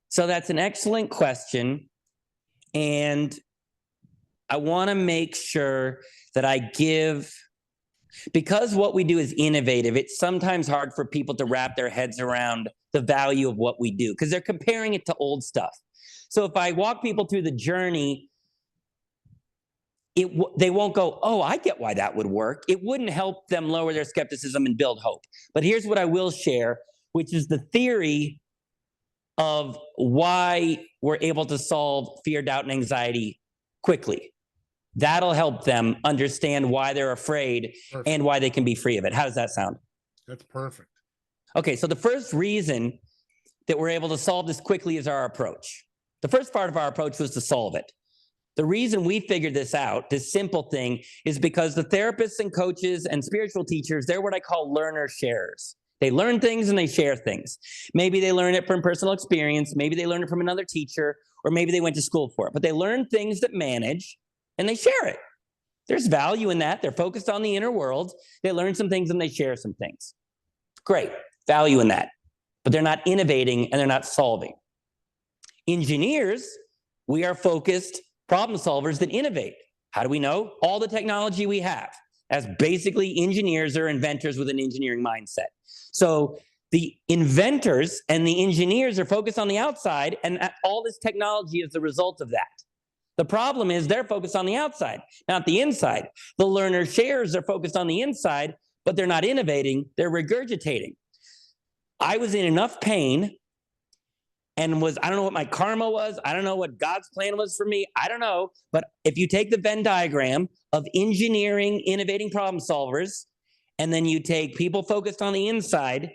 So that's an excellent question. And I want to make sure that I give, because what we do is innovative, it's sometimes hard for people to wrap their heads around the value of what we do because they're comparing it to old stuff. So if I walk people through the journey, they won't go, oh, I get why that would work. It wouldn't help them lower their skepticism and build hope. But here's what I will share, which is the theory of why we're able to solve fear, doubt, and anxiety quickly. That'll help them understand why they're afraid and why they can be free of it. How does that sound? That's perfect. Okay, so the first reason that we're able to solve this quickly is our approach. The first part of our approach was to solve it. The reason we figured this out, this simple thing, is because the therapists and coaches and spiritual teachers, they're what I call learner sharers. They learn things and they share things. Maybe they learn it from personal experience. Maybe they learn it from another teacher, or maybe they went to school for it. But they learn things that manage and they share it. There's value in that. They're focused on the inner world. They learn some things and they share some things. Great, value in that. But they're not innovating and they're not solving. Engineers, we are focused problem solvers that innovate. How do we know? All the technology we have. as basically engineers or inventors with an engineering mindset. So the inventors and the engineers are focused on the outside, and all this technology is the result of that. The problem is they're focused on the outside, not the inside. The learner shares are focused on the inside, but they're not innovating, they're regurgitating. I was in enough pain and I don't know what my karma was. I don't know what God's plan was for me. I don't know. But if you take the Venn diagram of engineering, innovating problem solvers, and then you take people focused on the inside,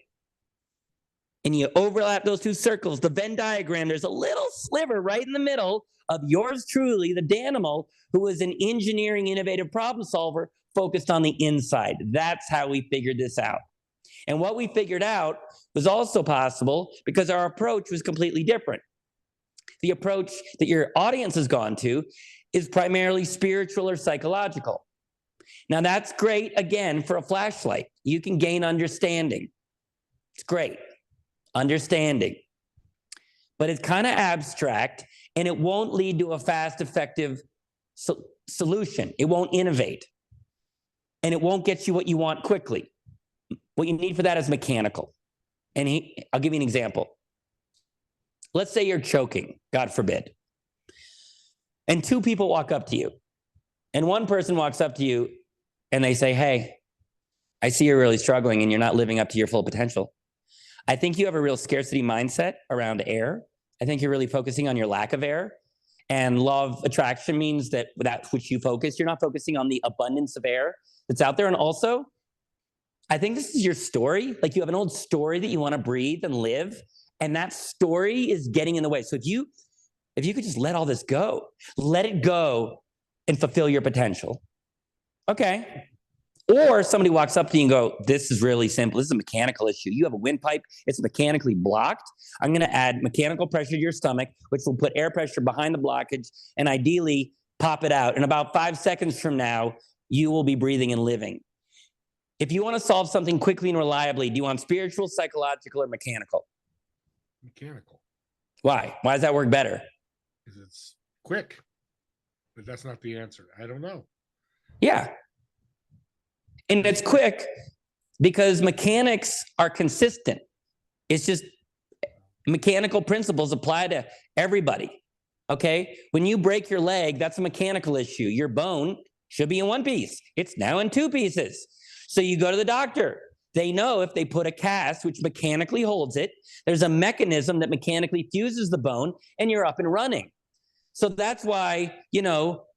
and you overlap those two circles, the Venn diagram, there's a little sliver right in the middle of yours truly, the Danimal, who was an engineering, innovative problem solver focused on the inside. That's how we figured this out. And what we figured out was also possible because our approach was completely different. The approach that your audience has gone to is primarily spiritual or psychological. Now that's great, again, for a flashlight. You can gain understanding. It's great, understanding. But it's kind of abstract, and it won't lead to a fast, effective solution. It won't innovate. And it won't get you what you want quickly. What you need for that is mechanical. And I'll give you an example. Let's say you're choking, God forbid. And two people walk up to you. And one person walks up to you and they say, hey, I see you're really struggling and you're not living up to your full potential. I think you have a real scarcity mindset around air. I think you're really focusing on your lack of air. And law of attraction means that that's which you focus. You're not focusing on the abundance of air that's out there. And also, I think this is your story. Like you have an old story that you want to breathe and live. And that story is getting in the way. So if you could just let all this go, let it go and fulfill your potential. Okay. Or somebody walks up to you and go, this is really simple. This is a mechanical issue. You have a windpipe. It's mechanically blocked. I'm going to add mechanical pressure to your stomach, which will put air pressure behind the blockage and ideally pop it out. And about 5 seconds from now, you will be breathing and living. If you want to solve something quickly and reliably, do you want spiritual, psychological, or mechanical? Mechanical. Why? Why does that work better? Because it's quick. But that's not the answer. I don't know. Yeah. And it's quick because mechanics are consistent. It's just mechanical principles apply to everybody. Okay? When you break your leg, that's a mechanical issue. Your bone should be in one piece. It's now in two pieces. So you go to the doctor. They know if they put a cast, which mechanically holds it, there's a mechanism that mechanically fuses the bone and you're up and running. So that's why,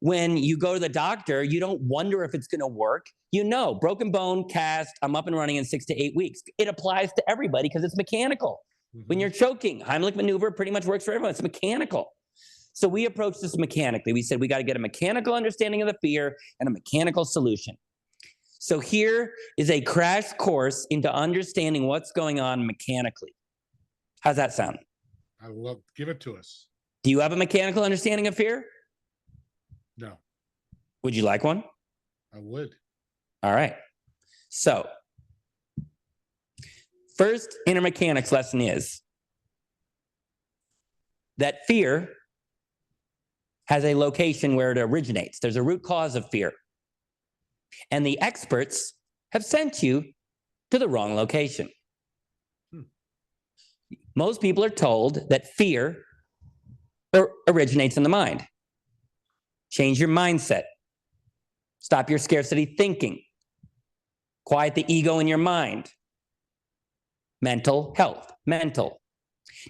when you go to the doctor, you don't wonder if it's going to work. Broken bone, cast, I'm up and running in 6 to 8 weeks. It applies to everybody because it's mechanical. Mm-hmm. When you're choking, Heimlich maneuver pretty much works for everyone. It's mechanical. So we approach this mechanically. We said we got to get a mechanical understanding of the fear and a mechanical solution. So here is a crash course into understanding what's going on mechanically. How's that sound? I will give it to us. Do you have a mechanical understanding of fear? No. Would you like one? I would. All right. So, first inner mechanics lesson is that fear has a location where it originates. There's a root cause of fear. And the experts have sent you to the wrong location. Most people are told that fear originates in the mind. Change your mindset. Stop your scarcity thinking. Quiet the ego in your mind. Mental health. Mental.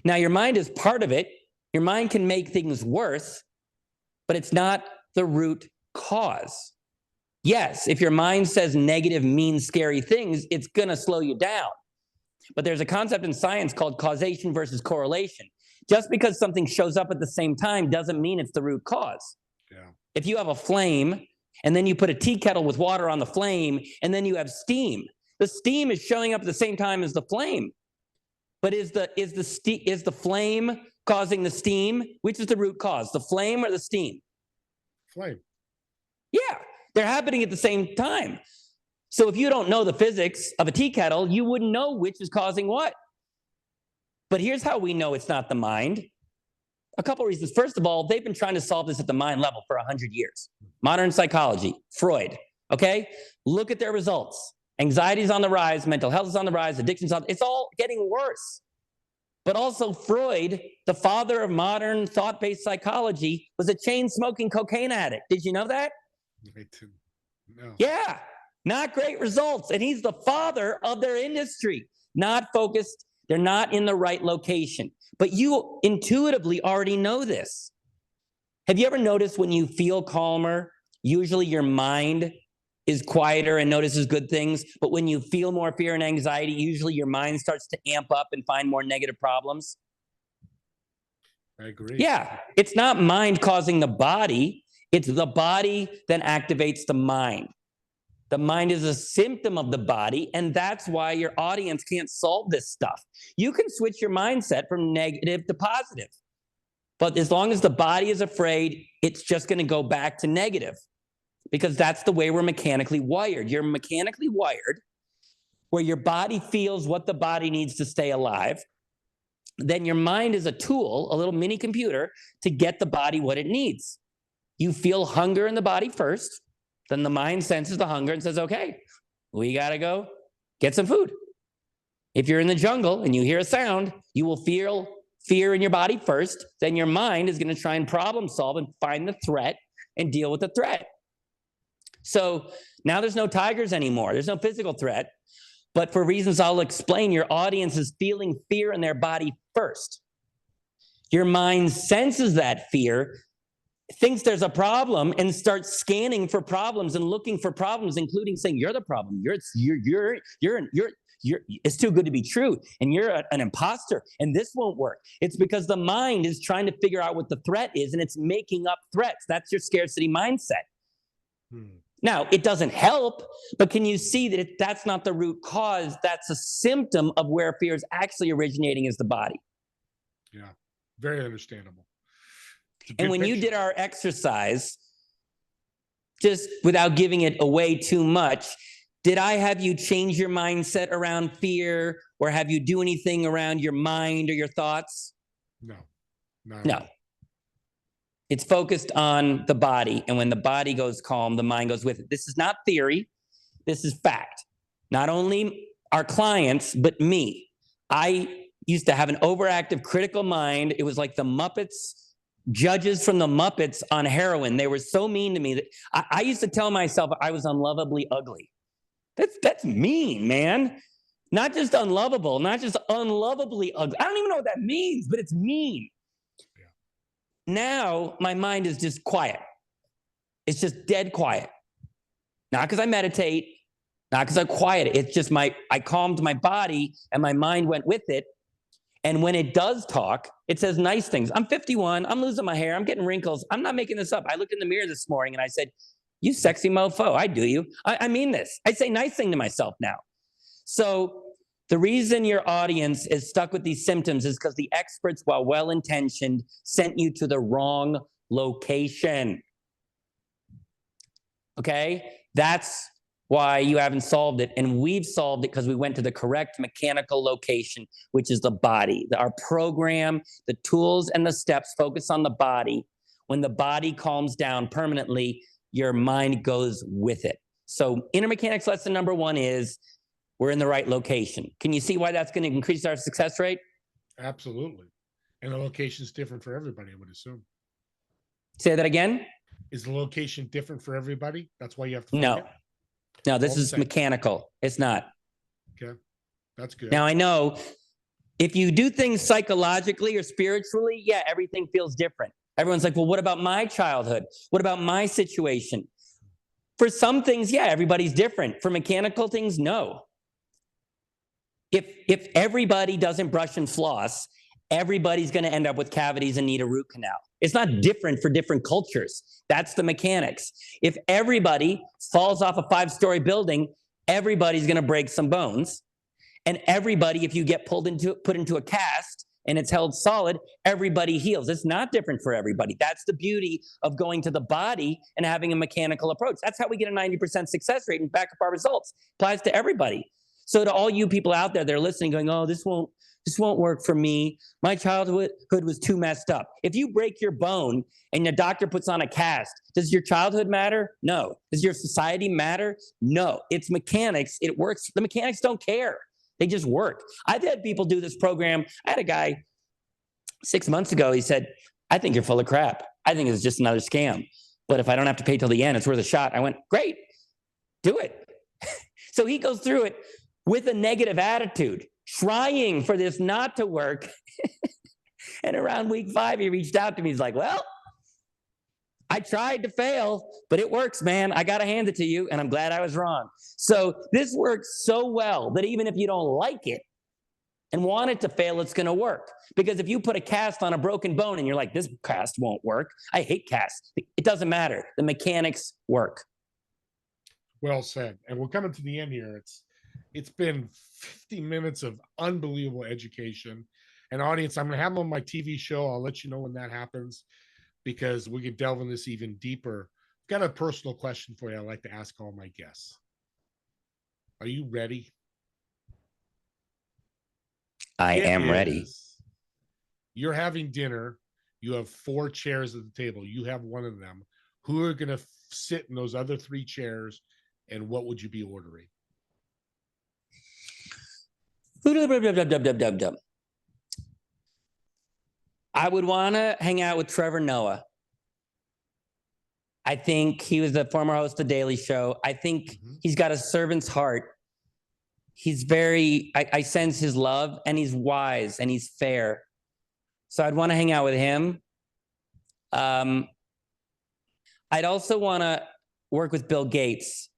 Now, your mind is part of it. Your mind can make things worse, but it's not the root cause. Yes, if your mind says negative, mean, scary things, it's going to slow you down. But there's a concept in science called causation versus correlation. Just because something shows up at the same time doesn't mean it's the root cause. Yeah. If you have a flame and then you put a tea kettle with water on the flame and then you have steam, the steam is showing up at the same time as the flame. But is the flame causing the steam? Which is the root cause, the flame or the steam? Flame. Yeah, they're happening at the same time. So if you don't know the physics of a tea kettle, you wouldn't know which is causing what. But here's how we know it's not the mind. A couple reasons. First of all, they've been trying to solve this at the mind level for 100 years. Modern psychology, Freud, Okay? Look at their results. Anxiety is on the rise, mental health is on the rise, addiction's on, it's all getting worse. But also Freud, the father of modern thought-based psychology, was a chain-smoking cocaine addict. Did you know that? No. Yeah, not great results. And he's the father of their industry. Not focused, they're not in the right location. But you intuitively already know this. Have you ever noticed when you feel calmer, usually your mind is quieter and notices good things, but when you feel more fear and anxiety, usually your mind starts to amp up and find more negative problems? I agree. Yeah, it's not mind causing the body, it's the body that activates the mind. The mind is a symptom of the body, and that's why your audience can't solve this stuff. You can switch your mindset from negative to positive, but as long as the body is afraid, it's just going to go back to negative, because that's the way we're mechanically wired. You're mechanically wired where your body feels what the body needs to stay alive. Then your mind is a tool, a little mini computer, to get the body what it needs. You feel hunger in the body first, then the mind senses the hunger and says, okay, we got to go get some food. If you're in the jungle and you hear a sound, you will feel fear in your body first, then your mind is going to try and problem solve and find the threat and deal with the threat. So now there's no tigers anymore. There's no physical threat. But for reasons I'll explain, your audience is feeling fear in their body first. Your mind senses that fear, thinks there's a problem, and starts scanning for problems and looking for problems, including saying, you're the problem. It's too good to be true. And you're an imposter, and this won't work. It's because the mind is trying to figure out what the threat is, and it's making up threats. That's your scarcity mindset. Now, it doesn't help, but can you see that that's not the root cause? That's a symptom of where fear is actually originating is the body. Yeah, very understandable. And when you did our exercise, just without giving it away too much, did I have you change your mindset around fear, or have you do anything around your mind or your thoughts? No. It's focused on the body. And when the body goes calm, the mind goes with it. This is not theory. This is fact. Not only our clients, but me. I used to have an overactive critical mind. It was like the Muppets, judges from the Muppets on heroin. They were so mean to me that I used to tell myself I was unlovably ugly. That's mean, man. Not just unlovable, not just unlovably ugly. I don't even know what that means, but it's mean. Now my mind is just quiet. It's just dead quiet. Not because I meditate, not because I quiet it. It's just I calmed my body and my mind went with it. And when it does talk, it says nice things. I'm 51. I'm losing my hair. I'm getting wrinkles. I'm not making this up. I looked in the mirror this morning and I said, you sexy mofo. I do you. I mean this. I say nice thing to myself now. So the reason your audience is stuck with these symptoms is because the experts, while well-intentioned, sent you to the wrong location. Okay? That's why you haven't solved it. And we've solved it because we went to the correct mechanical location, which is the body. Our program, the tools and the steps focus on the body. When the body calms down permanently, your mind goes with it. So inner mechanics lesson number 1 is we're in the right location. Can you see why that's going to increase our success rate? Absolutely. And the location is different for everybody, I would assume. Say that again? Is the location different for everybody? That's why you have to No. No, this is same. mechanical. It's not. Okay. That's good. Now, I know if you do things psychologically or spiritually, yeah, everything feels different. Everyone's like, well, what about my childhood? What about my situation? For some things, yeah, everybody's different. For mechanical things, no. If everybody doesn't brush and floss, everybody's going to end up with cavities and need a root canal. It's not different for different cultures. That's the mechanics. If everybody falls off a 5-story building, everybody's going to break some bones. And everybody, if you get put into a cast and it's held solid, everybody heals. It's not different for everybody. That's the beauty of going to the body and having a mechanical approach. That's how we get a 90% success rate and back up our results. Applies to everybody. So to all you people out there, they're listening, going, oh, this won't This won't work for me. My childhood was too messed up. If you break your bone and the doctor puts on a cast, does your childhood matter? No. Does your society matter? No. It's mechanics. It works. The mechanics don't care. They just work. I've had people do this program. I had a guy 6 months ago. He said, I think you're full of crap. I think it's just another scam. But if I don't have to pay till the end, it's worth a shot. I went, great, do it. So he goes through it with a negative attitude, trying for this not to work. And around week 5, he reached out to me. He's like, well, I tried to fail, but it works, man. I got to hand it to you. And I'm glad I was wrong. So this works so well that even if you don't like it and want it to fail, it's going to work. Because if you put a cast on a broken bone and you're like, this cast won't work. I hate casts. It doesn't matter. The mechanics work. Well said. And we're coming to the end here. It's been 50 minutes of unbelievable education. And audience, I'm going to have them on my TV show. I'll let you know when that happens, because we can delve in this even deeper. I've got a personal question for you I'd like to ask all my guests. Are you ready? I am ready. You're having dinner. You have 4 chairs at the table. You have one of them. Who are going to sit in those other 3 chairs, and what would you be ordering? I would want to hang out with Trevor Noah. I think he was the former host of The Daily Show. I think he's got a servant's heart. He's very, I sense his love, and he's wise and he's fair. So I'd want to hang out with him. I'd also want to work with Bill Gates,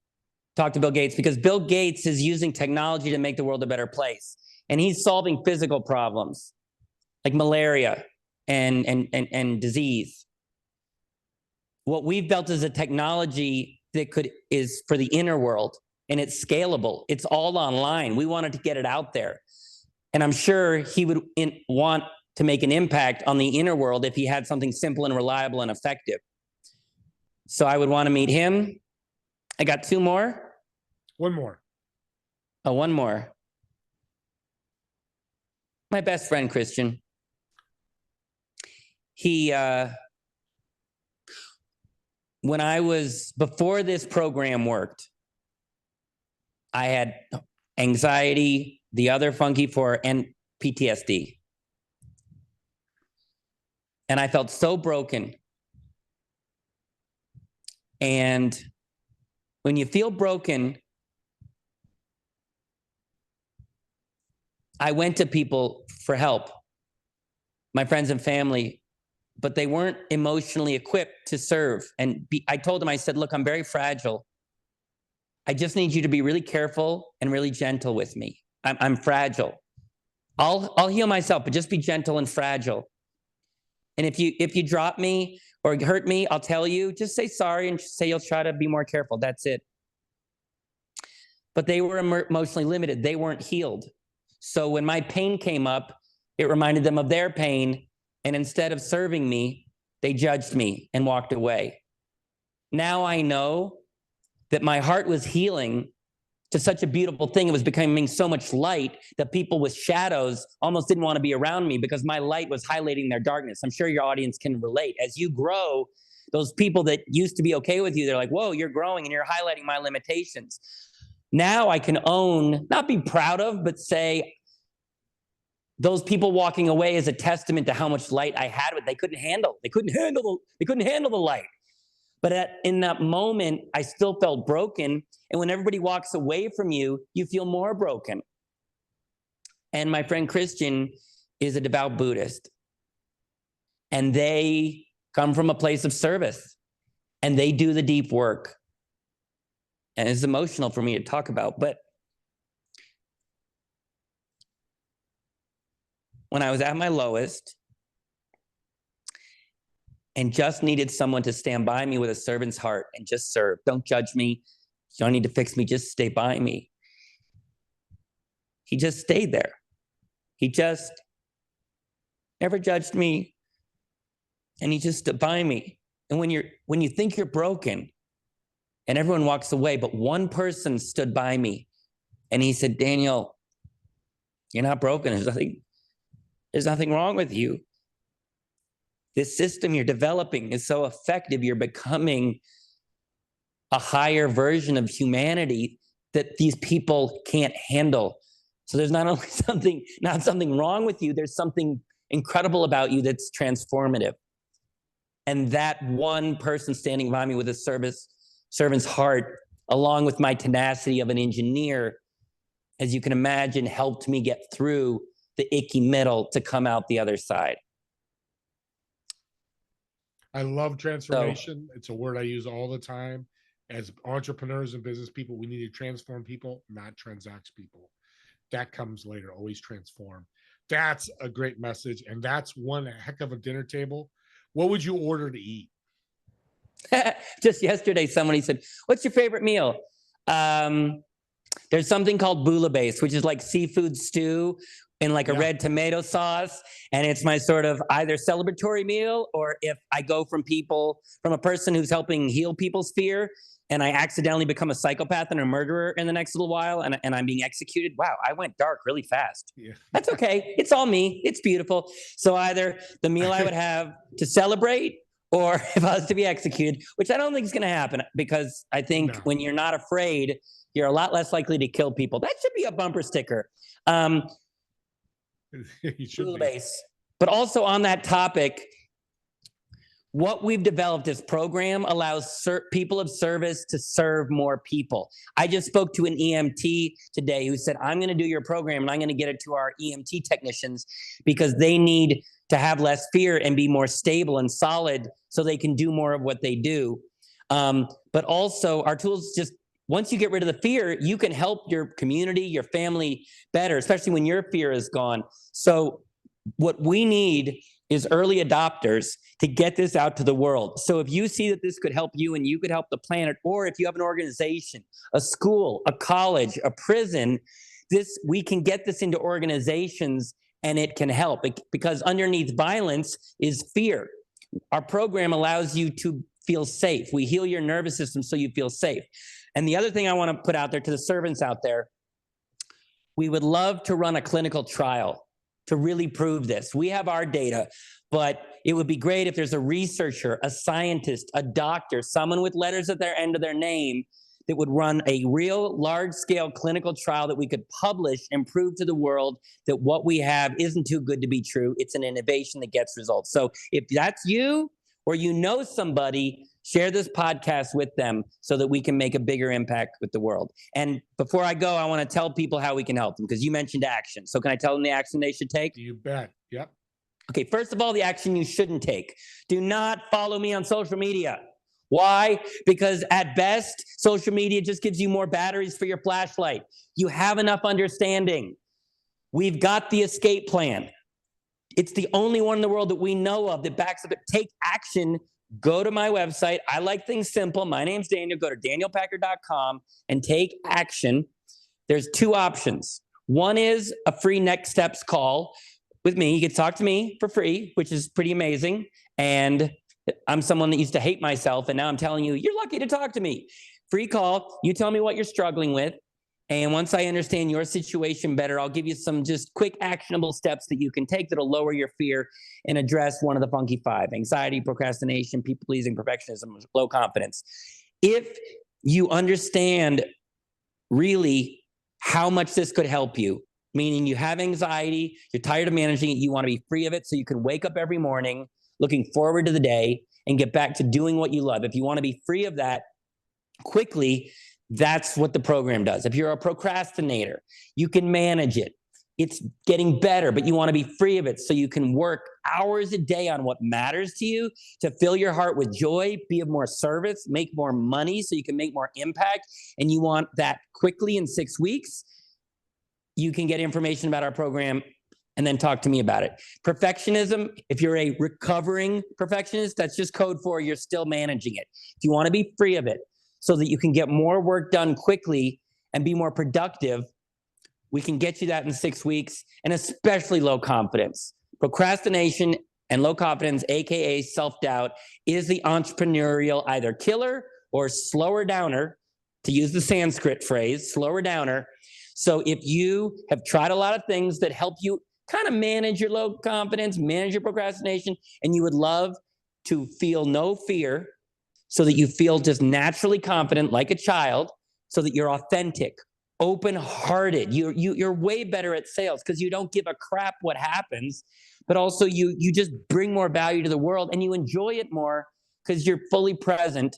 talk to Bill Gates, because Bill Gates is using technology to make the world a better place. And he's solving physical problems like malaria and disease. What we've built is a technology that is for the inner world. And it's scalable. It's all online. We wanted to get it out there. And I'm sure he would want to make an impact on the inner world if he had something simple and reliable and effective. So I would want to meet him. I got 2 more. One more. Oh, one more. My best friend, Christian. He, before this program worked, I had anxiety, the other funky 4, and PTSD. And I felt so broken. And when you feel broken, I went to people for help, my friends and family, but they weren't emotionally equipped to serve. And I told them, I said, look, I'm very fragile. I just need you to be really careful and really gentle with me. I'm fragile. I'll heal myself, but just be gentle and fragile. And if you drop me or hurt me, I'll tell you, just say sorry and say you'll try to be more careful. That's it. But they were emotionally limited. They weren't healed. So when my pain came up, it reminded them of their pain. And instead of serving me, they judged me and walked away. Now I know that my heart was healing to such a beautiful thing. It was becoming so much light that people with shadows almost didn't want to be around me because my light was highlighting their darkness. I'm sure your audience can relate. As you grow, those people that used to be okay with you, they're like, whoa, you're growing and you're highlighting my limitations. Now I can own, not be proud of, but say those people walking away is a testament to how much light I had. They couldn't handle the light. But in that moment, I still felt broken. And when everybody walks away from you, you feel more broken. And my friend Christian is a devout Buddhist. And they come from a place of service. And they do the deep work. And it's emotional for me to talk about. But when I was at my lowest, and just needed someone to stand by me with a servant's heart and just serve. Don't judge me. You don't need to fix me. Just stay by me. He just stayed there. He just never judged me. And he just stood by me. And when you think you're broken and everyone walks away, but one person stood by me and he said, Daniel, you're not broken. There's nothing. There's nothing wrong with you. This system you're developing is so effective. You're becoming a higher version of humanity that these people can't handle. So there's not only something wrong with you, there's something incredible about you that's transformative. And that one person standing by me with a servant's heart, along with my tenacity of an engineer, as you can imagine, helped me get through the icky middle to come out the other side. I love transformation. It's a word I use all the time. As entrepreneurs and business people, we need to transform people, not transact people. That comes later. Always transform. That's a great message. And that's one heck of a dinner table. What would you order to eat? Just yesterday, somebody said, "What's your favorite meal?" There's something called bouillabaisse, which is like seafood stew in like a red tomato sauce. And it's my sort of either celebratory meal, or if I go from a person who's helping heal people's fear, and I accidentally become a psychopath and a murderer in the next little while, and I'm being executed. Wow, I went dark really fast. Yeah. That's okay. It's all me. It's beautiful. So either the meal I would have to celebrate, or if I was to be executed, which I don't think is going to happen, because I think when you're not afraid, you're a lot less likely to kill people. That should be a bumper sticker. Base. But also on that topic, what we've developed, this program allows people of service to serve more people. I just spoke to an EMT today who said, "I'm going to do your program and I'm going to get it to our EMT technicians because they need to have less fear and be more stable and solid so they can do more of what they do." But also our tools, just once you get rid of the fear, you can help your community, your family better, especially when your fear is gone. So what we need is early adopters to get this out to the world. So if you see that this could help you and you could help the planet, or if you have an organization, a school, a college, a prison, we can get this into organizations and it can help, because underneath violence is fear. Our program allows you to feel safe. We heal your nervous system so you feel safe. And the other thing I want to put out there to the servants out there, we would love to run a clinical trial to really prove this. We have our data, but it would be great if there's a researcher, a scientist, a doctor, someone with letters at their end of their name that would run a real large-scale clinical trial that we could publish and prove to the world that what we have isn't too good to be true. It's an innovation that gets results. So if that's you, or you know somebody, share this podcast with them so that we can make a bigger impact with the world. And before I go, I want to tell people how we can help them, because you mentioned action. So can I tell them the action they should take? You bet. Yep. Okay, first of all, the action you shouldn't take. Do not follow me on social media. Why? Because at best, social media just gives you more batteries for your flashlight. You have enough understanding. We've got the escape plan. It's the only one in the world that we know of that backs up it. Take action. Go to my website. I like things simple. My name's Daniel. Go to danielpacker.com and take action. There's two options. One is a free next steps call with me. You can talk to me for free, which is pretty amazing. And I'm someone that used to hate myself, and now I'm telling you, you're lucky to talk to me. Free call. You tell me what you're struggling with. And once I understand your situation better, I'll give you some just quick actionable steps that you can take that'll lower your fear and address one of the funky five: anxiety, procrastination, people-pleasing, perfectionism, low confidence. If you understand really how much this could help you, meaning you have anxiety, you're tired of managing it, you want to be free of it so you can wake up every morning looking forward to the day and get back to doing what you love. If you want to be free of that quickly, that's what the program does. If you're a procrastinator, you can manage it. It's getting better, but you want to be free of it so you can work hours a day on what matters to you to fill your heart with joy, be of more service, make more money so you can make more impact, and you want that quickly in 6 weeks. You can get information about our program and then talk to me about it. Perfectionism, if you're a recovering perfectionist, that's just code for you're still managing it. If you want to be free of it so that you can get more work done quickly and be more productive, we can get you that in 6 weeks, and especially low confidence. Procrastination and low confidence, AKA self-doubt, is the entrepreneurial either killer or slower downer, to use the Sanskrit phrase, slower downer. So if you have tried a lot of things that help you kind of manage your low confidence, manage your procrastination, and you would love to feel no fear so that you feel just naturally confident like a child, so that you're authentic, open-hearted. You're way better at sales because you don't give a crap what happens, but also you just bring more value to the world and you enjoy it more because you're fully present.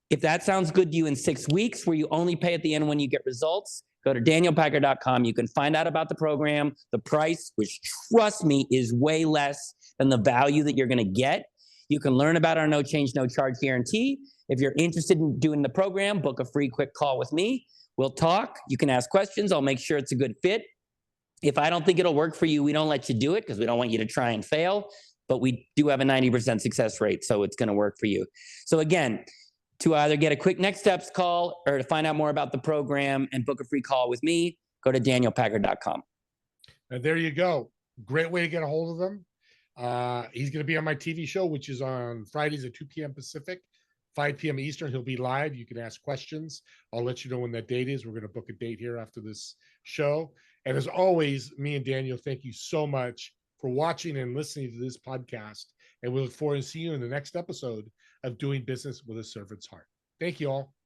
If that sounds good to you in 6 weeks, where you only pay at the end when you get results, go to danielpacker.com. You can find out about the program, the price, which, trust me, is way less than the value that you're going to get. You can learn about our no change, no charge guarantee. If you're interested in doing the program, book a free quick call with me. We'll talk. You can ask questions. I'll make sure it's a good fit. If I don't think it'll work for you, we don't let you do it because we don't want you to try and fail. But we do have a 90% success rate, so it's going to work for you. So again, to either get a quick next steps call or to find out more about the program and book a free call with me, go to danielpacker.com. And there you go. Great way to get a hold of them. He's going to be on my TV show, which is on Fridays at 2 p.m. Pacific, 5 p.m. Eastern. He'll be live. You can ask questions. I'll let you know when that date is. We're going to book a date here after this show. And as always, me and Daniel, thank you so much for watching and listening to this podcast. And we look forward to seeing you in the next episode of Doing Business with a Servant's Heart. Thank you all.